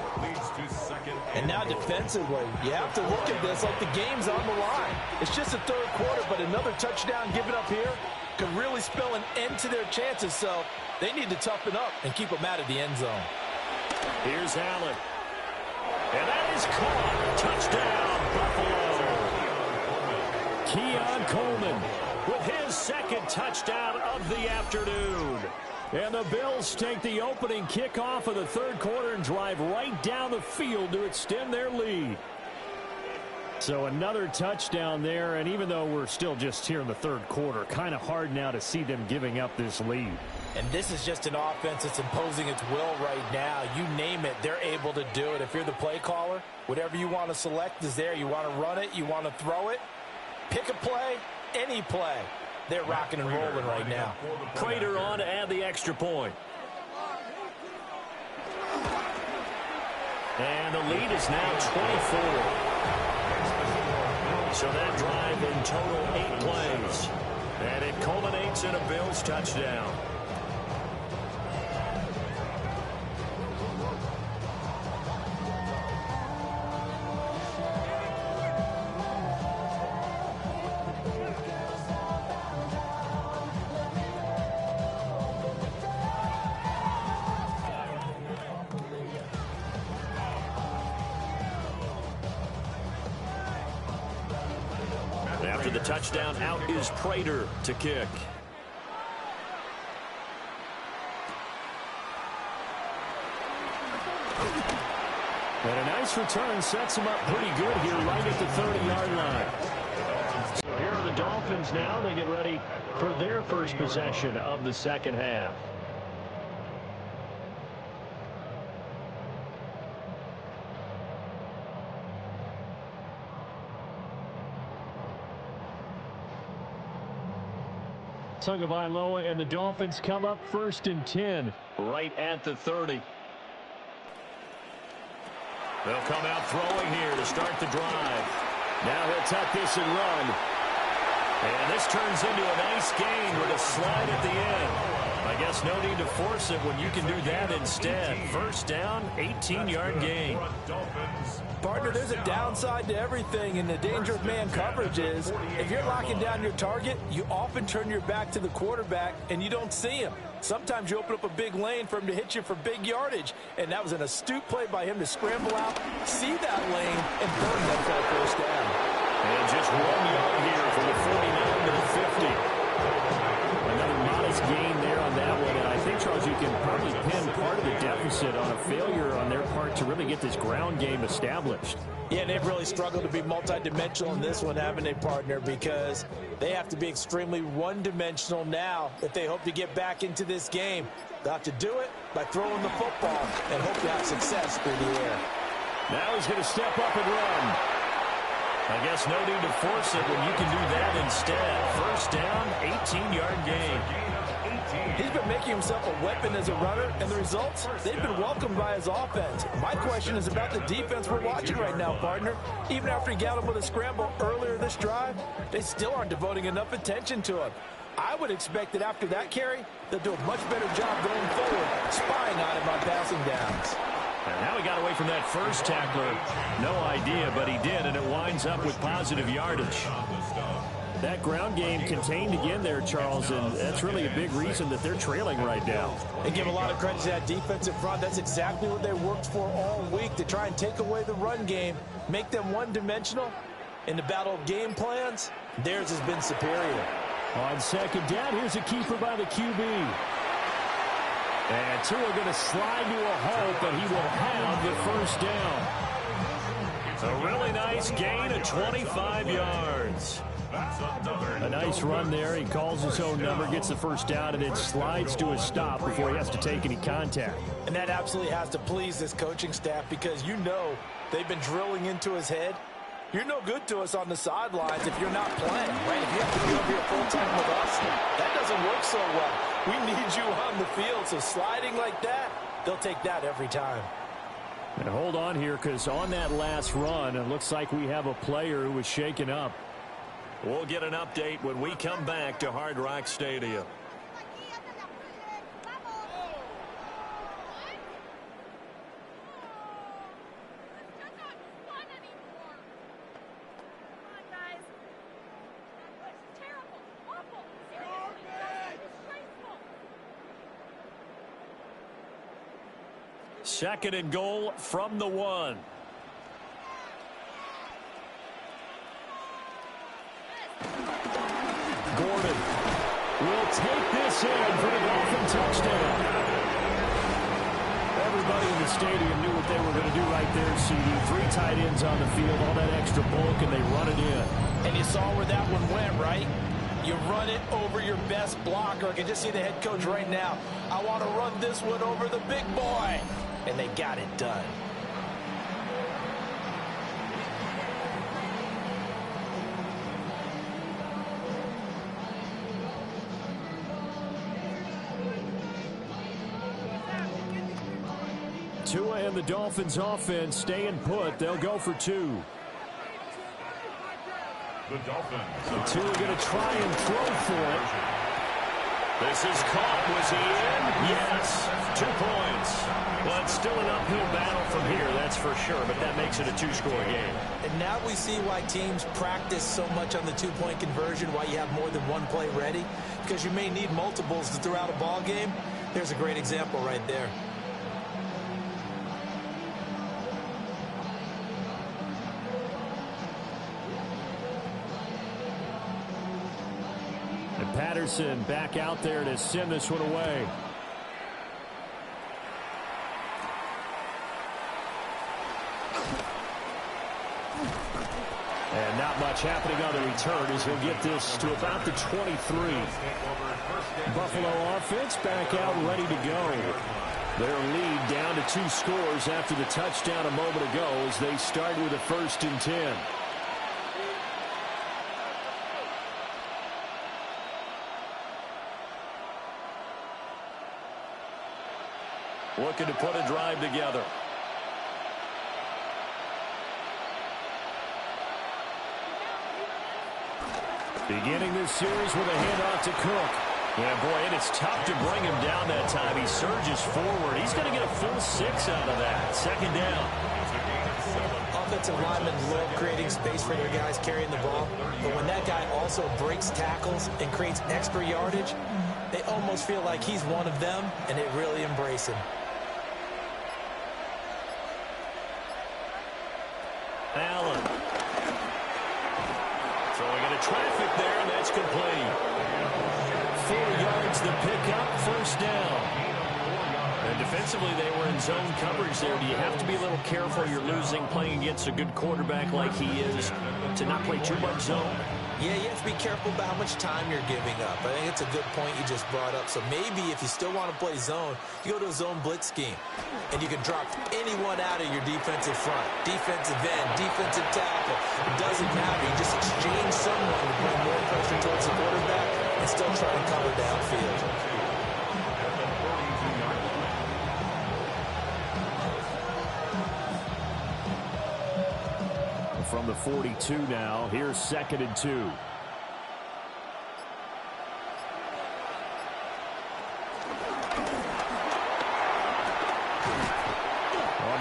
And now defensively, you have to look at this like the game's on the line. It's just the 3rd quarter, but another touchdown given up here could really spell an end to their chances. So they need to toughen up and keep them out of the end zone. Here's Allen. And that is caught. Touchdown, Buffalo. Keon Coleman with his 2nd touchdown of the afternoon. And the Bills take the opening kickoff of the 3rd quarter and drive right down the field to extend their lead. So another touchdown there, and even though we're still just here in the 3rd quarter, kind of hard now to see them giving up this lead. And this is just an offense that's imposing its will right now. You name it, they're able to do it. If you're the play caller, whatever you want to select is there. You want to run it, you want to throw it, pick a play, any play. They're rocking and rolling right now. Prater on to add the extra point. And the lead is now 24. So that drive in total 8 plays. And it culminates in a Bills touchdown. After the touchdown, out is Prater to kick. And a nice return sets him up pretty good here right at the 30-yard line. So here are the Dolphins now. They get ready for their first possession of the 2nd half. Tagovailoa and the Dolphins come up 1st and 10 right at the 30. They'll come out throwing here to start the drive. Now he'll tuck this and run. And this turns into a nice gain with a slide at the end. I guess no need to force it when you can do that instead. First down, 18-yard gain. Partner, there's a downside to everything, and the danger of man coverage is if you're locking down your target, you often turn your back to the quarterback and you don't see him. Sometimes you open up a big lane for him to hit you for big yardage, and that was an astute play by him to scramble out, see that lane, and burn that for a first down. And just 1 yard here from the 49 to the 50. Another modest gain there on that one, and I think, Charles, you can probably pin part of the deficit on a failure on their part to really get this ground game established. Yeah, and they've really struggled to be multidimensional in this one, haven't they, partner? Because they have to be extremely one-dimensional now if they hope to get back into this game. They'll have to do it by throwing the football and hope to have success through the air. Now he's going to step up and run. I guess no need to force it when you can do that instead. First down, 18-yard gain. He's been making himself a weapon as a runner, and the results, they've been welcomed by his offense. My question is about the defense we're watching right now, partner. Even after he got him with a scramble earlier this drive, they still aren't devoting enough attention to him. I would expect that after that carry, they'll do a much better job going forward, spying on him on passing downs. And now he got away from that first tackler. No idea, but he did, and it winds up with positive yardage. That ground game contained again there, Charles, and that's really a big reason that they're trailing right now. And give a lot of credit to that defensive front. That's exactly what they worked for all week, to try and take away the run game, make them one-dimensional. In the battle of game plans, theirs has been superior. On second down, here's a keeper by the QB. And Tua going to slide to a hole, and he will have the first down. A really nice gain of 25 yards. A nice run there. He calls his own number, gets the first down, and then slides to a stop before he has to take any contact. And that absolutely has to please this coaching staff, because you know they've been drilling into his head. You're no good to us on the sidelines if you're not playing, right? If you have to be over here full-time with us, that doesn't work so well. We need you on the field, so sliding like that, they'll take that every time. And hold on here, because on that last run, it looks like we have a player who was shaken up. We'll get an update when we come back to Hard Rock Stadium. Second and goal from the 1. Gordon will take this in for the Dolphin touchdown. Everybody in the stadium knew what they were going to do right there, CD. 3 tight ends on the field, all that extra bulk, and they run it in. And you saw where that one went, right? You run it over your best blocker. I can just see the head coach right now. I want to run this one over the big boy. And they got it done. Tua and the Dolphins offense staying put. They'll go for 2. The Dolphins. Tua going to try and throw for it. This is caught. Was he in? Yes. 2 points. Well, it's still an uphill battle from here, that's for sure, but that makes it a 2-score game. And now we see why teams practice so much on the 2-point conversion, why you have more than one play ready, because you may need multiples to throw out a ball game. There's a great example right there. And Patterson back out there to send this one away. And not much happening on the return as he'll get this to about the 23. Buffalo offense back out ready to go. Their lead down to 2 scores after the touchdown a moment ago as they start with a 1st and 10. Looking to put a drive together. Beginning this series with a handoff to Cook. Yeah, boy, and it's tough to bring him down that time. He surges forward. He's going to get a full 6 out of that. 2nd down. Offensive linemen love creating space for their guys carrying the ball. But when that guy also breaks tackles and creates extra yardage, they almost feel like he's one of them, and they really embrace him. Allen. Throwing into traffic there, and that's complete. 4 yards the pickup, 1st down. And defensively, they were in zone coverage there. Do you have to be a little careful? You're losing playing against a good quarterback like he is to not play too much zone? Yeah, you have to be careful about how much time you're giving up. I think it's a good point you just brought up. So maybe if you still want to play zone, you go to a zone blitz scheme. And you can drop anyone out of your defensive front. Defensive end, defensive tackle. It doesn't matter. You just exchange someone to bring more pressure towards the quarterback and still try and cover downfield. From the 42 now, here's 2nd and 2. On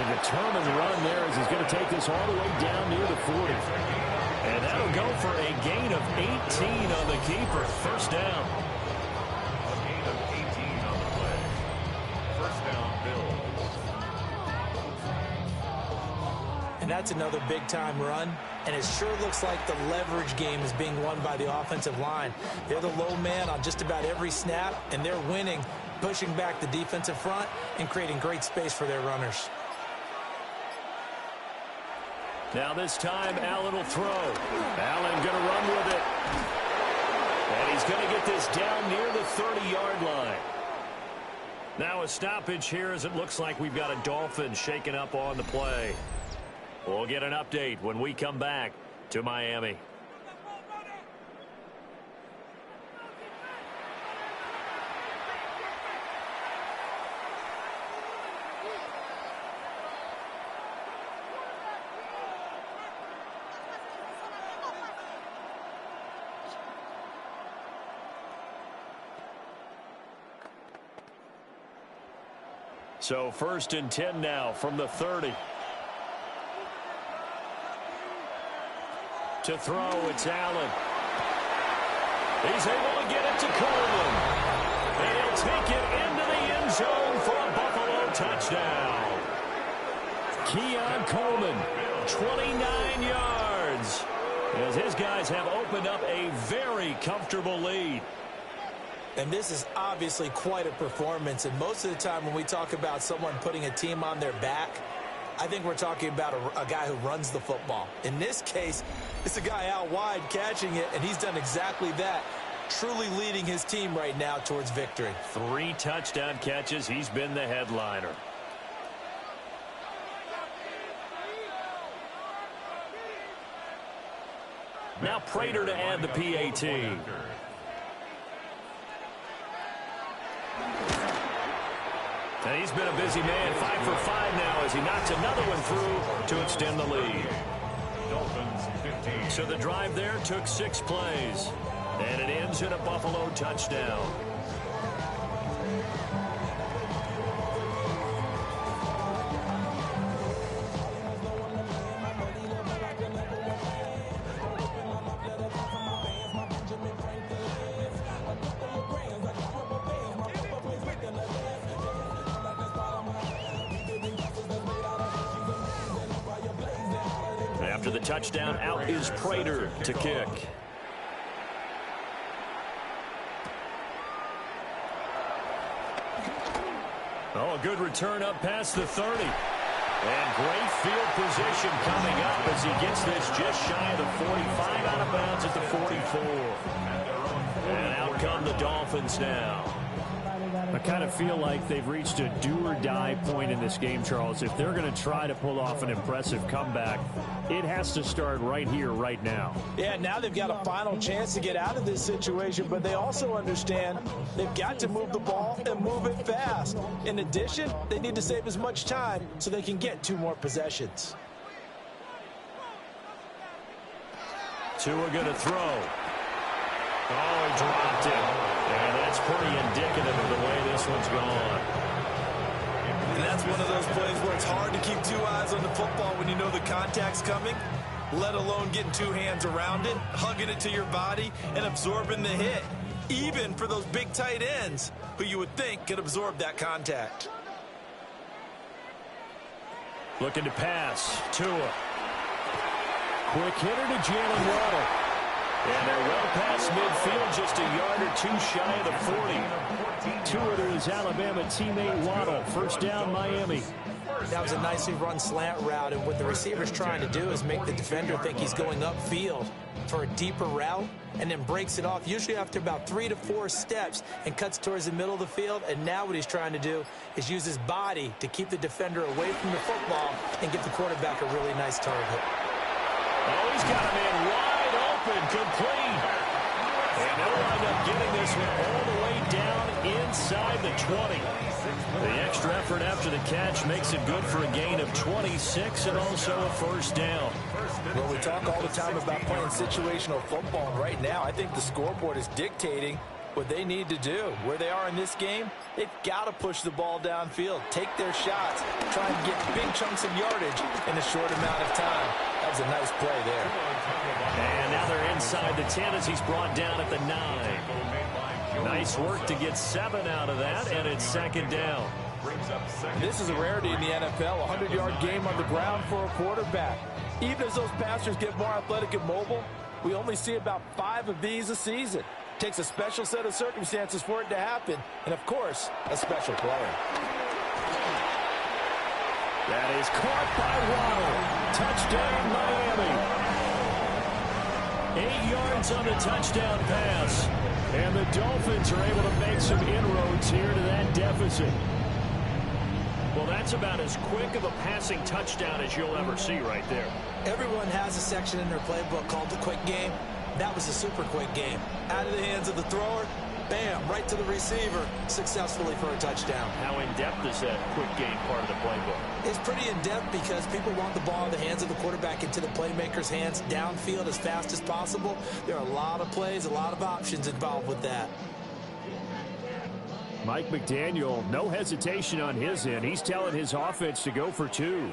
a determined run there as he's going to take this all the way down near the 40. And that'll go for a gain of 18 on the keeper. First down. A gain of 18 on the play. First down, Bills. And that's another big-time run. And it sure looks like the leverage game is being won by the offensive line. They're the low man on just about every snap, and they're winning, pushing back the defensive front and creating great space for their runners. Now this time, Allen will throw. Allen going to run with it. And he's going to get this down near the 30-yard line. Now a stoppage here as it looks like we've got a Dolphins shaking up on the play. We'll get an update when we come back to Miami. So 1st and 10 now from the 30. To throw, it's Allen. He's able to get it to Coleman. And he'll take it into the end zone for a Buffalo touchdown. Keon Coleman, 29 yards. As his guys have opened up a very comfortable lead. And this is obviously quite a performance. And most of the time when we talk about someone putting a team on their back, I think we're talking about a guy who runs the football. In this case, it's a guy out wide catching it, and he's done exactly that, truly leading his team right now towards victory. 3 touchdown catches. He's been the headliner. Now Prater to add the PAT. And he's been a busy man, 5 for 5 now as he knocks another one through to extend the lead. Dolphins 15. So the drive there took 6 plays, and it ends in a Buffalo touchdown. After the touchdown, out is Prater to kick. Oh, a good return up past the 30. And great field position coming up as he gets this just shy of the 45, out of bounds at the 44. And out come the Dolphins now. I kind of feel like they've reached a do-or-die point in this game, Charles. If they're going to try to pull off an impressive comeback, it has to start right here, right now. Yeah, now they've got a final chance to get out of this situation, but they also understand they've got to move the ball and move it fast. In addition, they need to save as much time so they can get 2 more possessions. Tua going to throw. Oh, he dropped it. And that's pretty indicative of the way this one's gone. And that's one of those plays where it's hard to keep 2 eyes on the football when you know the contact's coming, let alone getting 2 hands around it, hugging it to your body, and absorbing the hit, even for those big tight ends who you would think could absorb that contact. Looking to pass. Tua. Quick hitter to Jalen Waddle. And they're well past midfield, just a yard or 2 shy of the 40. Tua to his Alabama teammate Waddle. First down, Miami. That was a nicely run slant route, and what the receiver's trying to do is make the defender think he's going upfield for a deeper route, and then breaks it off, usually after about 3 to 4 steps, and cuts towards the middle of the field. And now what he's trying to do is use his body to keep the defender away from the football and give the quarterback a really nice target. Oh, he's got him in wide open, complete. And they'll wind up getting this one all the way down inside the 20. The extra effort after the catch makes it good for a gain of 26 and also a first down. Well, we talk all the time about playing situational football, and right now I think the scoreboard is dictating what they need to do. Where they are in this game, they've got to push the ball downfield, take their shots, try and get big chunks of yardage in a short amount of time. That was a nice play there. And now they're inside the 10 as he's brought down at the 9. Nice work to get 7 out of that, and it's second down. This is a rarity in the NFL, a 100-yard game on the ground for a quarterback. Even as those passers get more athletic and mobile, we only see about 5 of these a season. Takes a special set of circumstances for it to happen, and of course, a special player. That is caught by Waddle. Touchdown, Miami. 8 yards on the touchdown pass. And the Dolphins are able to make some inroads here to that deficit. Well, that's about as quick of a passing touchdown as you'll ever see right there. Everyone has a section in their playbook called the quick game. That was a super quick game. Out of the hands of the thrower, bam, right to the receiver, successfully for a touchdown. How in-depth is that quick game part of the playbook? It's pretty in-depth because people want the ball in the hands of the quarterback into the playmaker's hands downfield as fast as possible. There are a lot of plays, a lot of options involved with that. Mike McDaniel, no hesitation on his end. He's telling his offense to go for 2.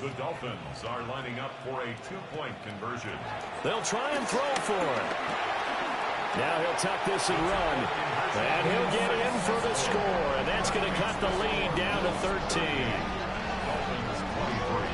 The Dolphins are lining up for a 2-point conversion. They'll try and throw for it. Now he'll tuck this and run. And he'll get in for the score. And that's going to cut the lead down to 13. Dolphins 23.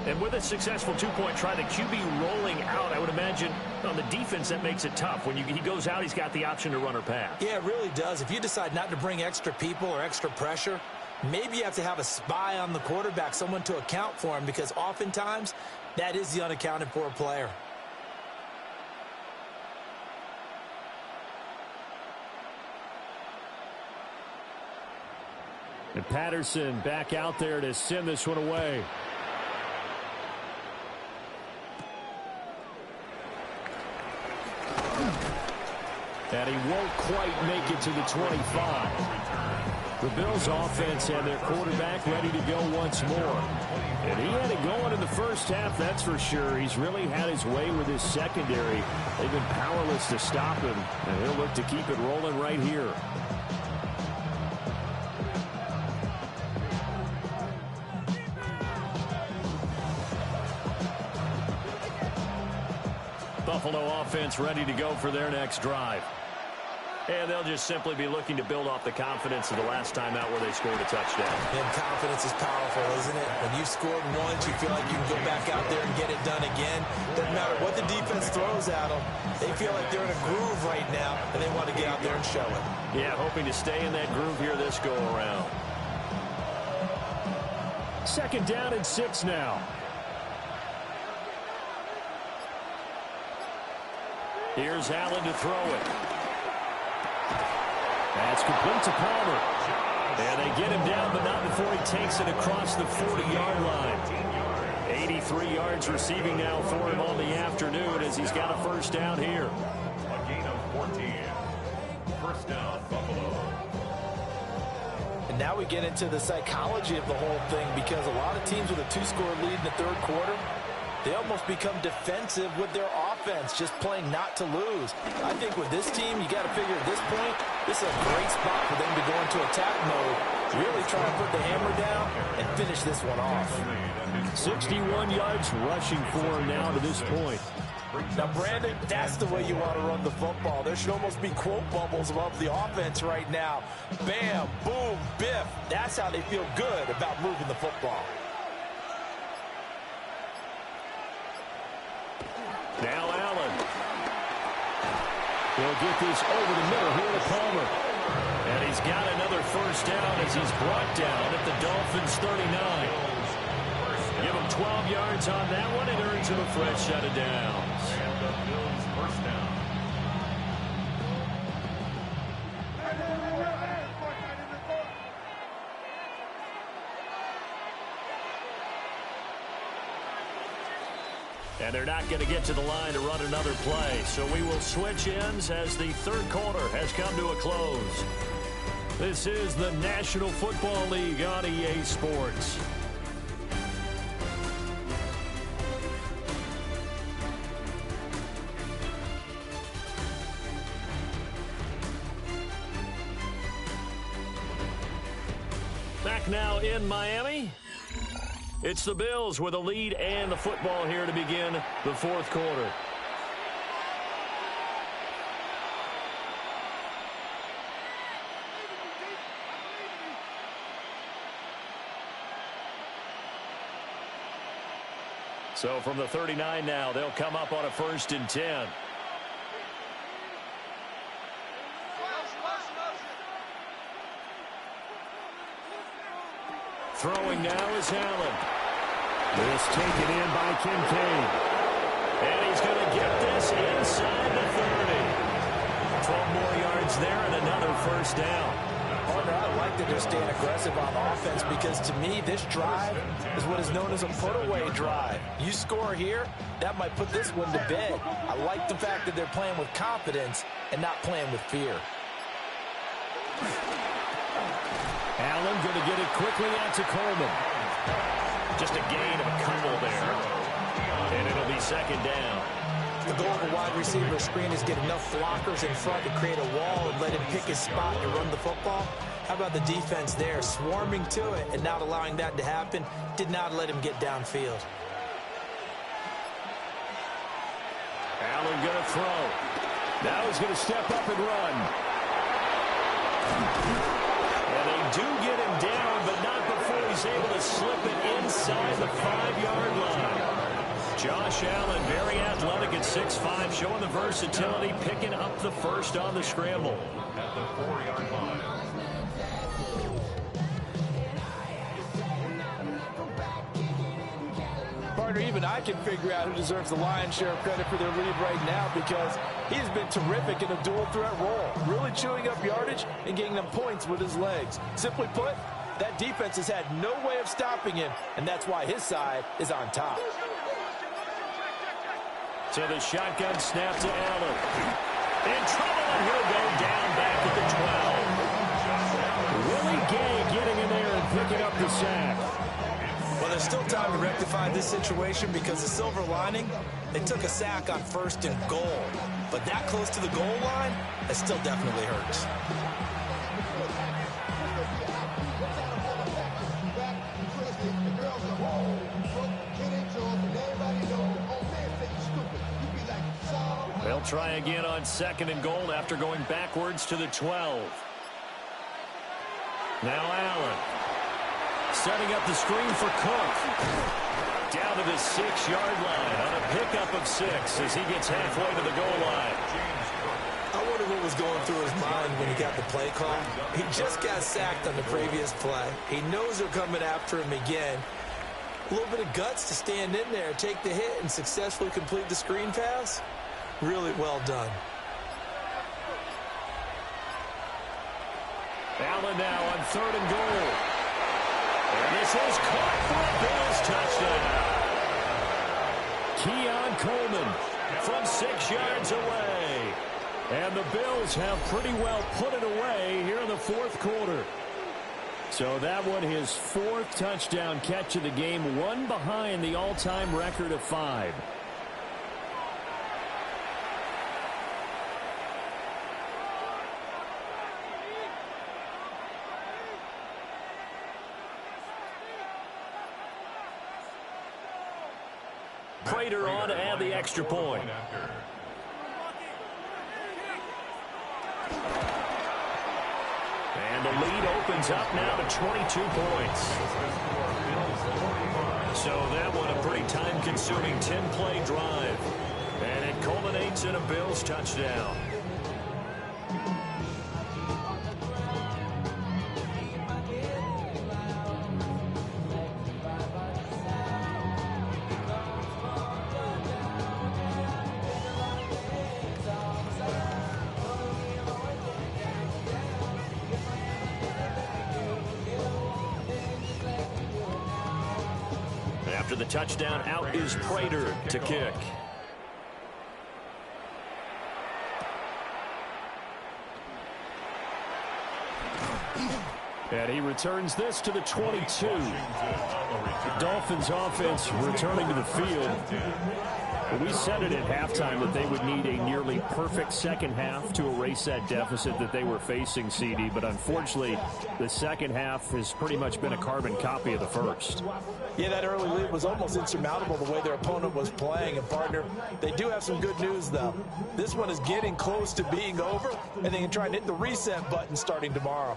And with a successful 2-point try, the QB rolling out, I would imagine on the defense that makes it tough. When he goes out, he's got the option to run or pass. Yeah, it really does. If you decide not to bring extra people or extra pressure, maybe you have to have a spy on the quarterback, someone to account for him, because oftentimes that is the unaccounted for player. And Patterson back out there to send this one away. And he won't quite make it to the 25. The Bills offense had their quarterback ready to go once more. And he had it going in the first half, that's for sure. He's really had his way with his secondary. They've been powerless to stop him, and he'll look to keep it rolling right here. Buffalo offense ready to go for their next drive. And they'll just simply be looking to build off the confidence of the last time out where they scored a touchdown. And confidence is powerful, isn't it? When you've scored once, you feel like you can go back out there and get it done again. Doesn't matter what the defense throws at them. They feel like they're in a groove right now, and they want to get out there and show it. Yeah, hoping to stay in that groove here this go-around. Second down and 6 now. Here's Allen to throw it. That's complete to Palmer. And they get him down, but not before he takes it across the 40-yard line. 83 yards receiving now for him on the afternoon as he's got a first down here. A gain of 14. First down, Buffalo. And now we get into the psychology of the whole thing, because a lot of teams with a 2-score lead in the third quarter, they almost become defensive with their offense, just playing not to lose. I think with this team, you got to figure at this point, this is a great spot for them to go into attack mode Really try to put the hammer down and finish this one off. 61 yards rushing for him now to this point. Now, Brandon, that's the way you want to run the football. There should almost be quote bubbles above the offense right now. Bam, boom, biff. That's how they feel good about moving the football. Now Allen. He'll get this over the middle here to Palmer. And he's got another first down as he's brought down at the Dolphins' 39. Give him 12 yards on that one and earns him a fresh set of downs. And the Bills first down. And they're not going to get to the line to run another play. So we will switch ends as the third quarter has come to a close. This is the National Football League on EA Sports. Back now in Miami. It's the Bills with a lead and the football here to begin the fourth quarter. So from the 39 now, they'll come up on a 1st and 10. Throwing now is Allen. This taken in by Kincaid. And he's going to get this inside the 30. 12 more yards there and another first down. Partner, I like that they're staying aggressive on offense because to me, this drive is what is known as a put-away drive. You score here, that might put this one to bed. I like the fact that they're playing with confidence and not playing with fear. Allen going to get it quickly out to Coleman. Just a gain of a couple there. And it'll be second down. The goal of a wide receiver screen is get enough blockers in front to create a wall and let him pick his spot and run the football. How about the defense there, swarming to it and not allowing that to happen? Did not let him get downfield. Allen going to throw. Now he's going to step up and run. And they do get him down, but not before he's able to slip it inside the 5-yard line. Josh Allen, very athletic at 6'5", showing the versatility, picking up the first on the scramble. At the 4-yard line. Partner, even I can figure out who deserves the lion's share of credit for their lead right now because he's been terrific in a dual threat role, really chewing up yardage and getting them points with his legs. Simply put, that defense has had no way of stopping him, and that's why his side is on top. So the shotgun snap to Allen. In trouble, and he'll go down back at the 12. Willie Gay getting in there and picking up the sack. Well, there's still time to rectify this situation because the silver lining, they took a sack on 1st and goal. But that close to the goal line, it still definitely hurts. They'll try again on 2nd and goal after going backwards to the 12. Now Allen. Setting up the screen for Cook. Down to the 6-yard line on a pickup of 6 as he gets halfway to the goal line. I wonder what was going through his mind when he got the play call. He just got sacked on the previous play. He knows they're coming after him again. A little bit of guts to stand in there, take the hit, and successfully complete the screen pass. Really well done. Allen now on 3rd and goal. And this is caught for a Bills touchdown. Keon Coleman from 6 yards away. And the Bills have pretty well put it away here in the fourth quarter. So that one, his 4th touchdown catch of the game, one behind the all-time record of 5. Prater on to add the extra point. And the lead opens up now to 22 points. So that one a pretty time-consuming 10-play drive. And it culminates in a Bills touchdown. After the touchdown, out is Prater to kick. And he returns this to the 22. The Dolphins offense returning to the field. We said it at halftime that they would need a nearly perfect second half to erase that deficit that they were facing, CD. But unfortunately, the second half has pretty much been a carbon copy of the first. Yeah, that early lead was almost insurmountable the way their opponent was playing. And, partner, they do have some good news, though. This one is getting close to being over, and they can try and hit the reset button starting tomorrow.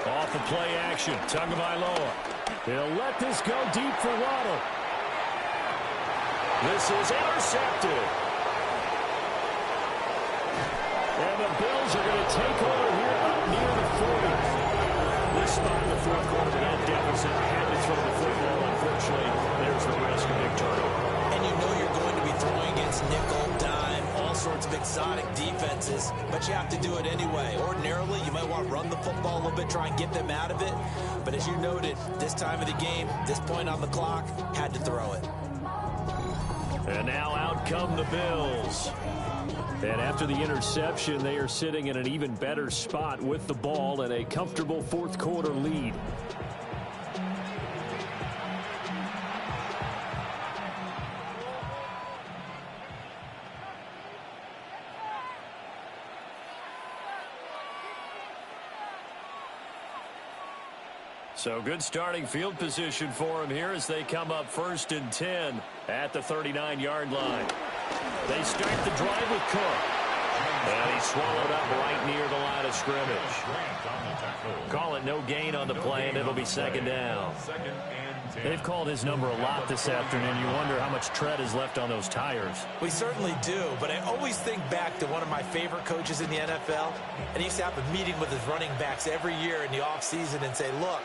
Off the play action, Tagovailoa. He'll let this go deep for Waddle. This is intercepted. And the Bills are going to take over here up near the 40. This spot in the fourth quarter with that deficit had to throw the football. Unfortunately, there's the risk of big turnover. And you know you're going to be throwing against nickel, dime, all sorts of exotic defenses, but you have to do it anyway. Ordinarily, you might want to run the football a little bit, try and get them out of it. But as you noted, this time of the game, this point on the clock, had to throw it. And now out come the Bills. And after the interception, they are sitting in an even better spot with the ball and a comfortable fourth quarter lead. So good starting field position for him here as they come up 1st and 10 at the 39-yard line. They start the drive with Cook. And he's swallowed up right near the line of scrimmage. Call it no gain on the play, and it'll be second down. They've called his number a lot this afternoon. You wonder how much tread is left on those tires. We certainly do, but I always think back to one of my favorite coaches in the NFL, and he used to have a meeting with his running backs every year in the offseason and say, look,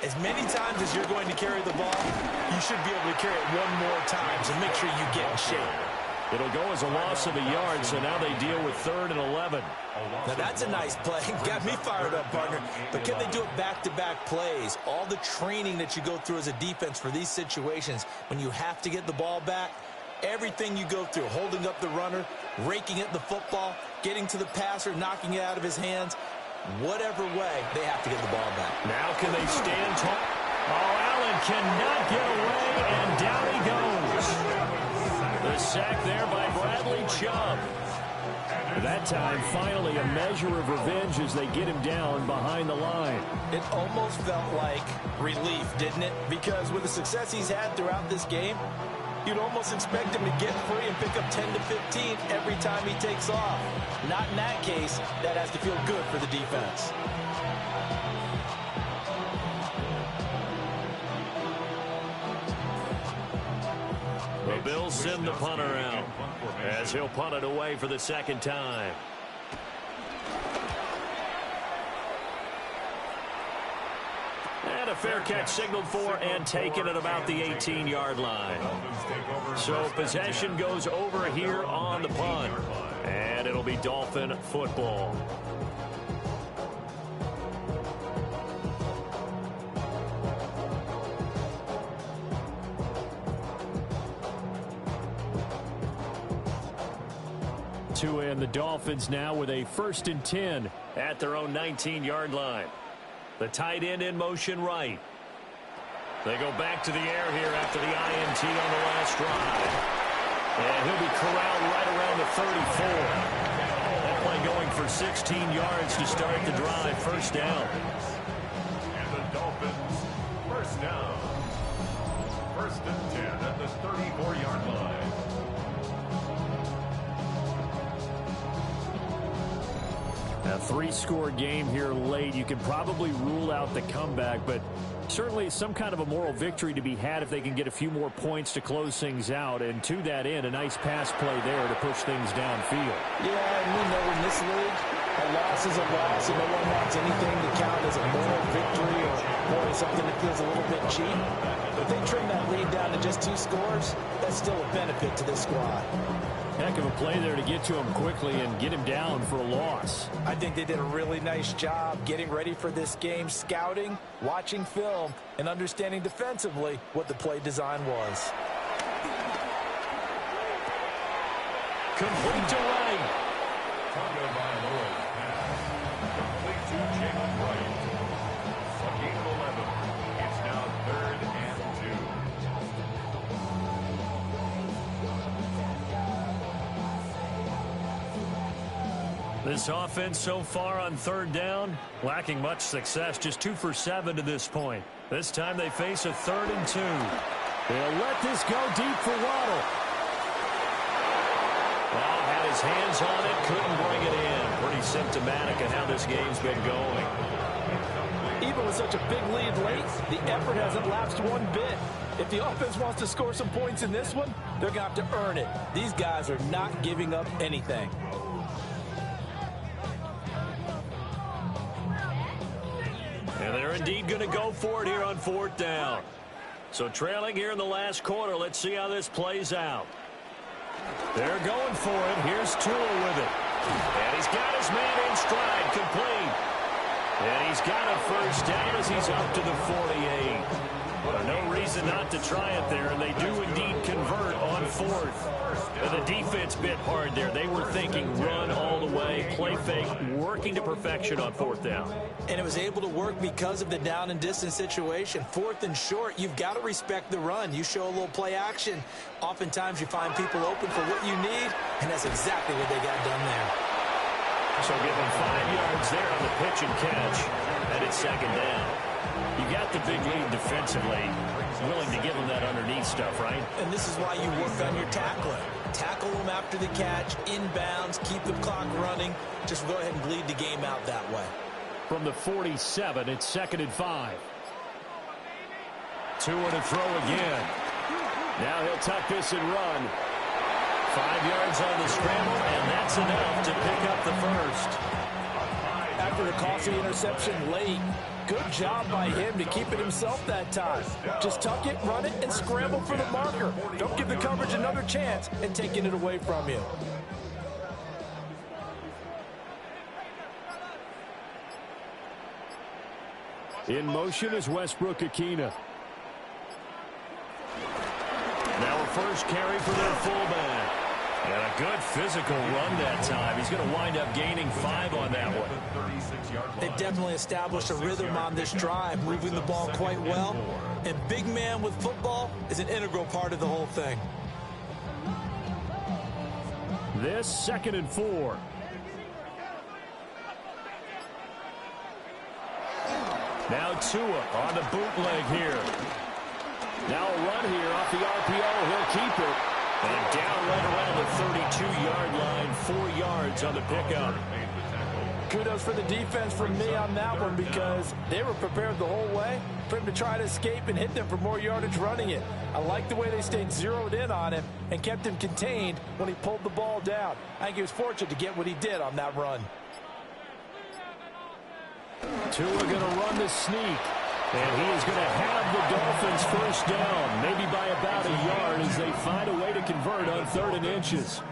as many times as you're going to carry the ball, you should be able to carry it one more time, so make sure you get in shape. It'll go as a loss of a yard, so now they deal with 3rd and 11. Now that's a nice play. Got me fired up, partner. But can they do it back-to-back plays? All the training that you go through as a defense for these situations, when you have to get the ball back, everything you go through, holding up the runner, raking at the football, getting to the passer, knocking it out of his hands, whatever way, they have to get the ball back. Now can they stand tall? Oh, Allen cannot get away, and down he goes. The sack there by Bradley Chubb. That time, finally, a measure of revenge as they get him down behind the line. It almost felt like relief, didn't it? Because with the success he's had throughout this game, you'd almost expect him to get free and pick up 10 to 15 every time he takes off. Not in that case. That has to feel good for the defense. The Bills send the punter out as he'll punt it away for the second time. And a fair catch signaled for and taken at about the 18-yard line. So possession goes over here on the punt. And it'll be Dolphin football. And the Dolphins now with a 1st and 10 at their own 19-yard line. The tight end in motion right. They go back to the air here after the INT on the last drive. And he'll be corralled right around the 34. That play going for 16 yards to start the drive. 1st down. And the Dolphins, 1st three-score game here late. You can probably rule out the comeback, but certainly some kind of a moral victory to be had if they can get a few more points to close things out. And to that end, a nice pass play there to push things downfield. Yeah, and we know in this league, a loss is a loss, and no one wants anything to count as a moral victory or boy, something that feels a little bit cheap. If they trim that lead down to just 2 scores, that's still a benefit to this squad. Heck of a play there to get to him quickly and get him down for a loss. I think they did a really nice job getting ready for this game, scouting, watching film, and understanding defensively what the play design was. Complete to Wright. Tagovailoa pass. Complete to Jacob Wright. A gain of 11. It's now 3rd and 2. This offense so far on 3rd down, lacking much success, just 2 for 7 to this point. This time they face a 3rd and 2. They'll let this go deep for Waddle. Well, had his hands on it, couldn't bring it in. Pretty symptomatic of how this game's been going. Even with such a big lead late, the effort hasn't lapsed one bit. If the offense wants to score some points in this one, they're going to have to earn it. These guys are not giving up anything. And they're indeed going to go for it here on 4th down. So trailing here in the last quarter, let's see how this plays out. They're going for it. Here's Tua with it. And he's got his man in stride, complete. And he's got a first down as he's up to the 48. No reason not to try it there, and they do indeed convert on 4th. And the defense bit hard there. They were thinking run all the way, play fake, working to perfection on 4th down. And it was able to work because of the down and distance situation. 4th and short, you've got to respect the run. You show a little play action. Oftentimes you find people open for what you need, and that's exactly what they got done there. So give them 5 yards there on the pitch and catch, and it's 2nd down. You got the big lead defensively, willing to give them that underneath stuff, right? And this is why you work on your tackling. Tackle them after the catch, inbounds, keep the clock running. Just go ahead and bleed the game out that way. From the 47, it's 2nd and 5. Tua to throw again. Now he'll tuck this and run. 5 yards on the scramble, and that's enough to pick up the first. After the costly interception late, good job by him to keep it himself that time. Just tuck it, run it, and scramble for the marker. Don't give the coverage another chance in taking it away from you. In motion is Westbrook-Akina. Now a first carry for their fullback. And a good physical run that time. He's going to wind up gaining 5 on that one. They've definitely established a rhythm on this drive, moving the ball quite well. And big man with football is an integral part of the whole thing. This 2nd and 4. Now Tua on the bootleg here. Now a run here off the RPO. He'll keep it. And down right around the 32-yard line, 4 yards on the pickup. Kudos for the defense from me on that one because they were prepared the whole way for him to try to escape and hit them for more yardage running it. I like the way they stayed zeroed in on him and kept him contained when he pulled the ball down. I think he was fortunate to get what he did on that run. Tua going to run the sneak. And he is going to have the Dolphins first down, maybe by about a yard as they find a way to convert on 3rd and inches.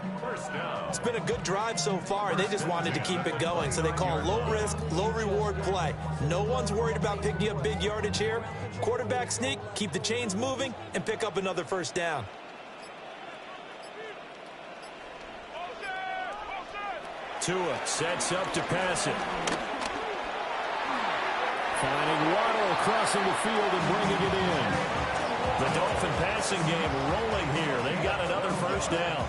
It's been a good drive so far. They just wanted to keep it going, so they call low-risk, low-reward play. No one's worried about picking up big yardage here. Quarterback sneak, keep the chains moving, and pick up another first down. Tua sets up to pass it. Finding Waddle crossing the field and bringing it in. The Dolphin passing game rolling here. They've got another first down.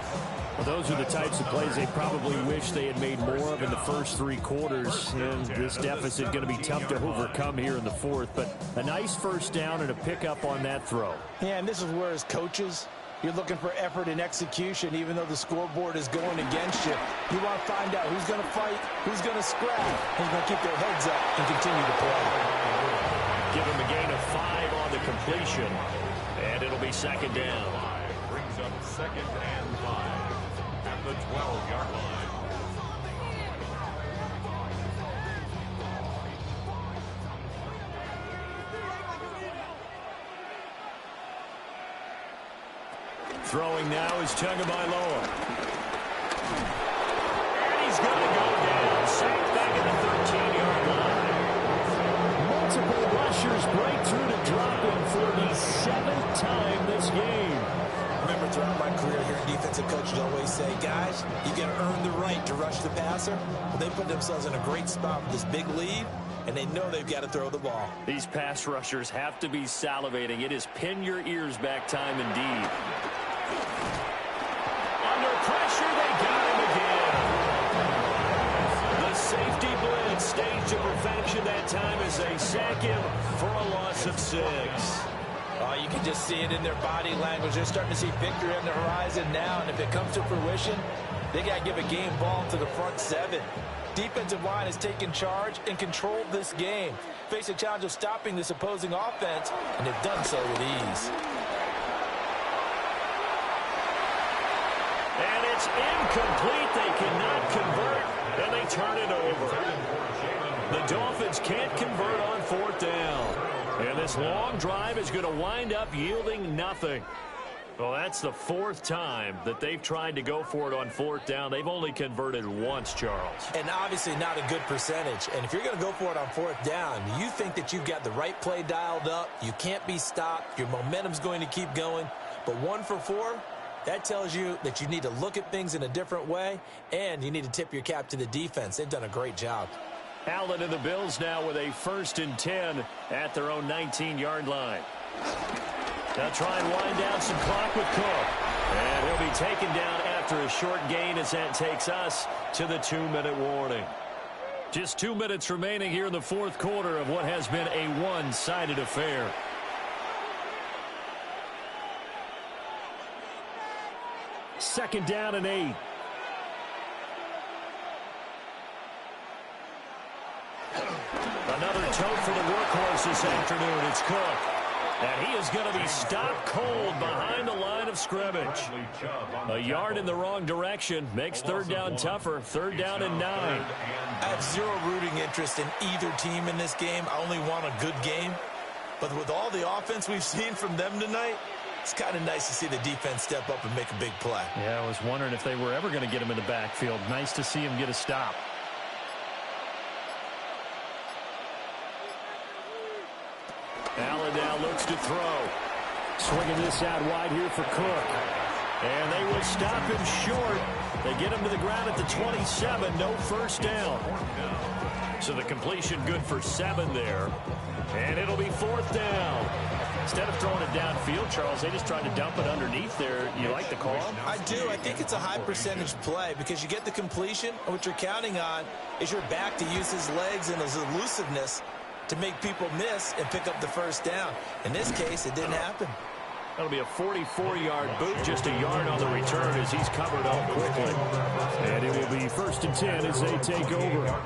Well, those are the types of plays they probably wish they had made more of in the first 3 quarters. And this deficit going to be tough to overcome here in the 4th. But a nice first down and a pickup on that throw. Yeah, and this is where as coaches, You're looking for effort and execution, even though the scoreboard is going against you. You want to find out who's going to fight, who's going to scrap, who's going to keep their heads up and continue to play. Give him a gain of 5 on the completion, and it'll be second down. Brings up second and 5 at the 12-yard line. Throwing now is Tagovailoa. And he's going to go down. Sacked back at the 13-yard line. Multiple rushers break through to drop him for the 7th time this game. Remember, throughout my career here, defensive coaches always say, guys, you got to earn the right to rush the passer. Well, they put themselves in a great spot with this big lead, and they know they've got to throw the ball. These pass rushers have to be salivating. It is pin your ears back time indeed. Under pressure, they got him again. The safety blitz staged to perfection that time as they sack him for a loss of 6. Oh, you can just see it in their body language. They're starting to see victory on the horizon now, and if it comes to fruition, they got to give a game ball to the front 7. Defensive line has taken charge and controlled this game. Face a challenge of stopping this opposing offense, and they've done so with ease. And it's incomplete. They cannot convert, and they turn it over. The Dolphins can't convert on 4th down. And this long drive is going to wind up yielding nothing. Well, that's the 4th time that they've tried to go for it on 4th down. They've only converted once, Charles. And obviously not a good percentage. And if you're going to go for it on 4th down, you think that you've got the right play dialed up. You can't be stopped. Your momentum's going to keep going. But 1 for 4, that tells you that you need to look at things in a different way, and you need to tip your cap to the defense. They've done a great job. Allen and the Bills now with a 1st and 10 at their own 19-yard line. They'll try and wind down some clock with Cook. And he'll be taken down after a short gain as that takes us to the 2-minute warning. Just 2 minutes remaining here in the 4th quarter of what has been a one-sided affair. Second down and 8. Another tote for the workhorse this afternoon. It's Cook. And he is going to be stopped cold behind the line of scrimmage. A yard in the wrong direction makes 3rd down tougher. 3rd down and 9. I have zero rooting interest in either team in this game. I only want a good game. But with all the offense we've seen from them tonight, it's kind of nice to see the defense step up and make a big play. Yeah, I was wondering if they were ever going to get him in the backfield. Nice to see him get a stop. Allen now looks to throw. Swinging this out wide here for Cook. And they will stop him short. They get him to the ground at the 27. No 1st down. So the completion good for 7 there. And it'll be 4th down. Instead of throwing it downfield, Charles, they just tried to dump it underneath there. You like the call? I do. I think it's a high percentage play because you get the completion, and what you're counting on is your back to use his legs and his elusiveness to make people miss and pick up the 1st down. In this case, it didn't happen. That'll be a 44-yard boot, just a yard on the return as he's covered up quickly. And it will be 1st and 10 as they take over.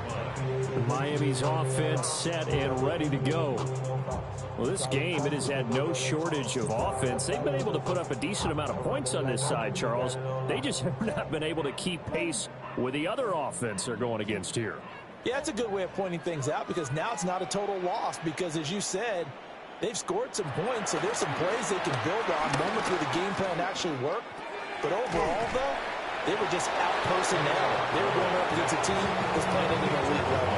Miami's offense set and ready to go. Well, this game, it has had no shortage of offense. They've been able to put up a decent amount of points on this side, Charles. They just have not been able to keep pace with the other offense they're going against here. Yeah, that's a good way of pointing things out because now it's not a total loss because, as you said, they've scored some points, so there's some plays they can build on, moments where the game plan actually worked. But overall, though, they were just out-personnel. They were going up against a team that's playing at an elite level.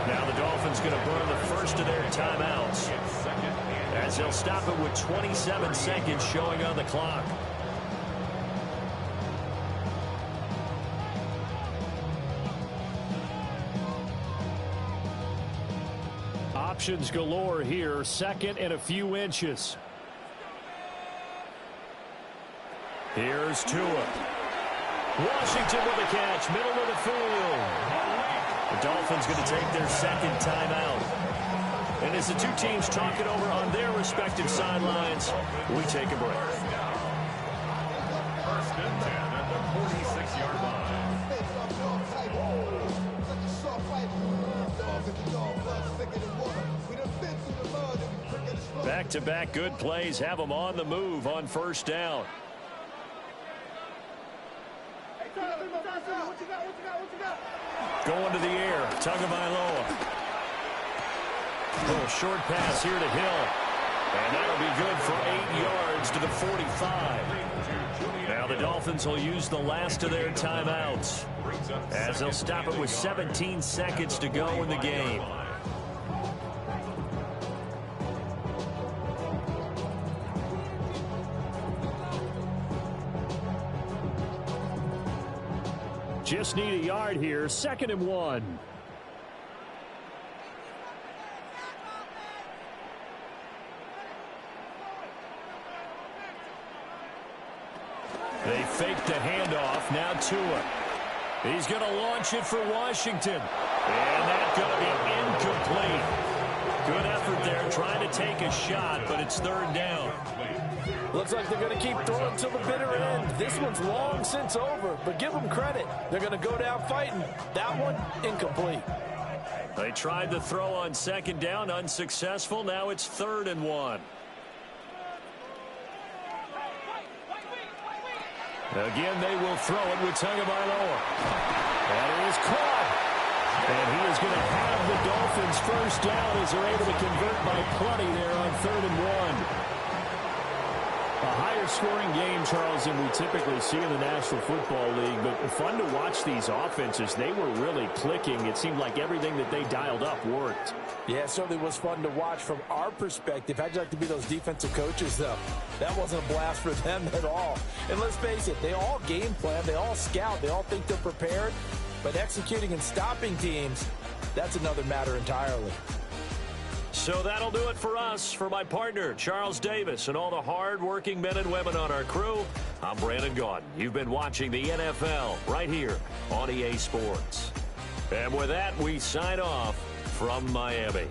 Now the Dolphins going to burn the first of their timeouts as they'll stop it with 27 seconds showing on the clock. Options galore here. 2nd and a few inches. Here's Tua. Washington with a catch, middle of the field. The Dolphins going to take their 2nd timeout. And as the two teams talk it over on their respective sidelines, we take a break. Back-to-back good plays have them on the move on first down. Going to the air, Tagovailoa. Little short pass here to Hill. And that'll be good for 8 yards to the 45. Now the Dolphins will use the last of their timeouts, as they'll stop it with 17 seconds to go in the game. Just need a yard here, 2nd and 1. They faked the handoff, now Tua. He's going to launch it for Washington. And that's going to be incomplete. Good effort there, trying to take a shot, but it's 3rd down. Looks like they're going to keep throwing till the bitter end. This one's long since over, but give them credit. They're going to go down fighting. That one, incomplete. They tried to throw on 2nd down, unsuccessful. Now it's 3rd and 1. Again, they will throw it with Tagovailoa. That is caught. And he is going to have the Dolphins first down as they're able to convert by plenty there on 3rd and 1. A higher scoring game, Charles, than we typically see in the National Football League, but fun to watch these offenses. They were really clicking. It seemed like everything that they dialed up worked. Yeah, it certainly was fun to watch from our perspective. How'd you like to be those defensive coaches, though? That wasn't a blast for them at all. And let's face it, they all game plan, they all scout, they all think they're prepared, but executing and stopping teams, that's another matter entirely. So that'll do it for us. For my partner, Charles Davis, and all the hard-working men and women on our crew, I'm Brandon Gaudin. You've been watching the NFL right here on EA Sports. And with that, we sign off from Miami.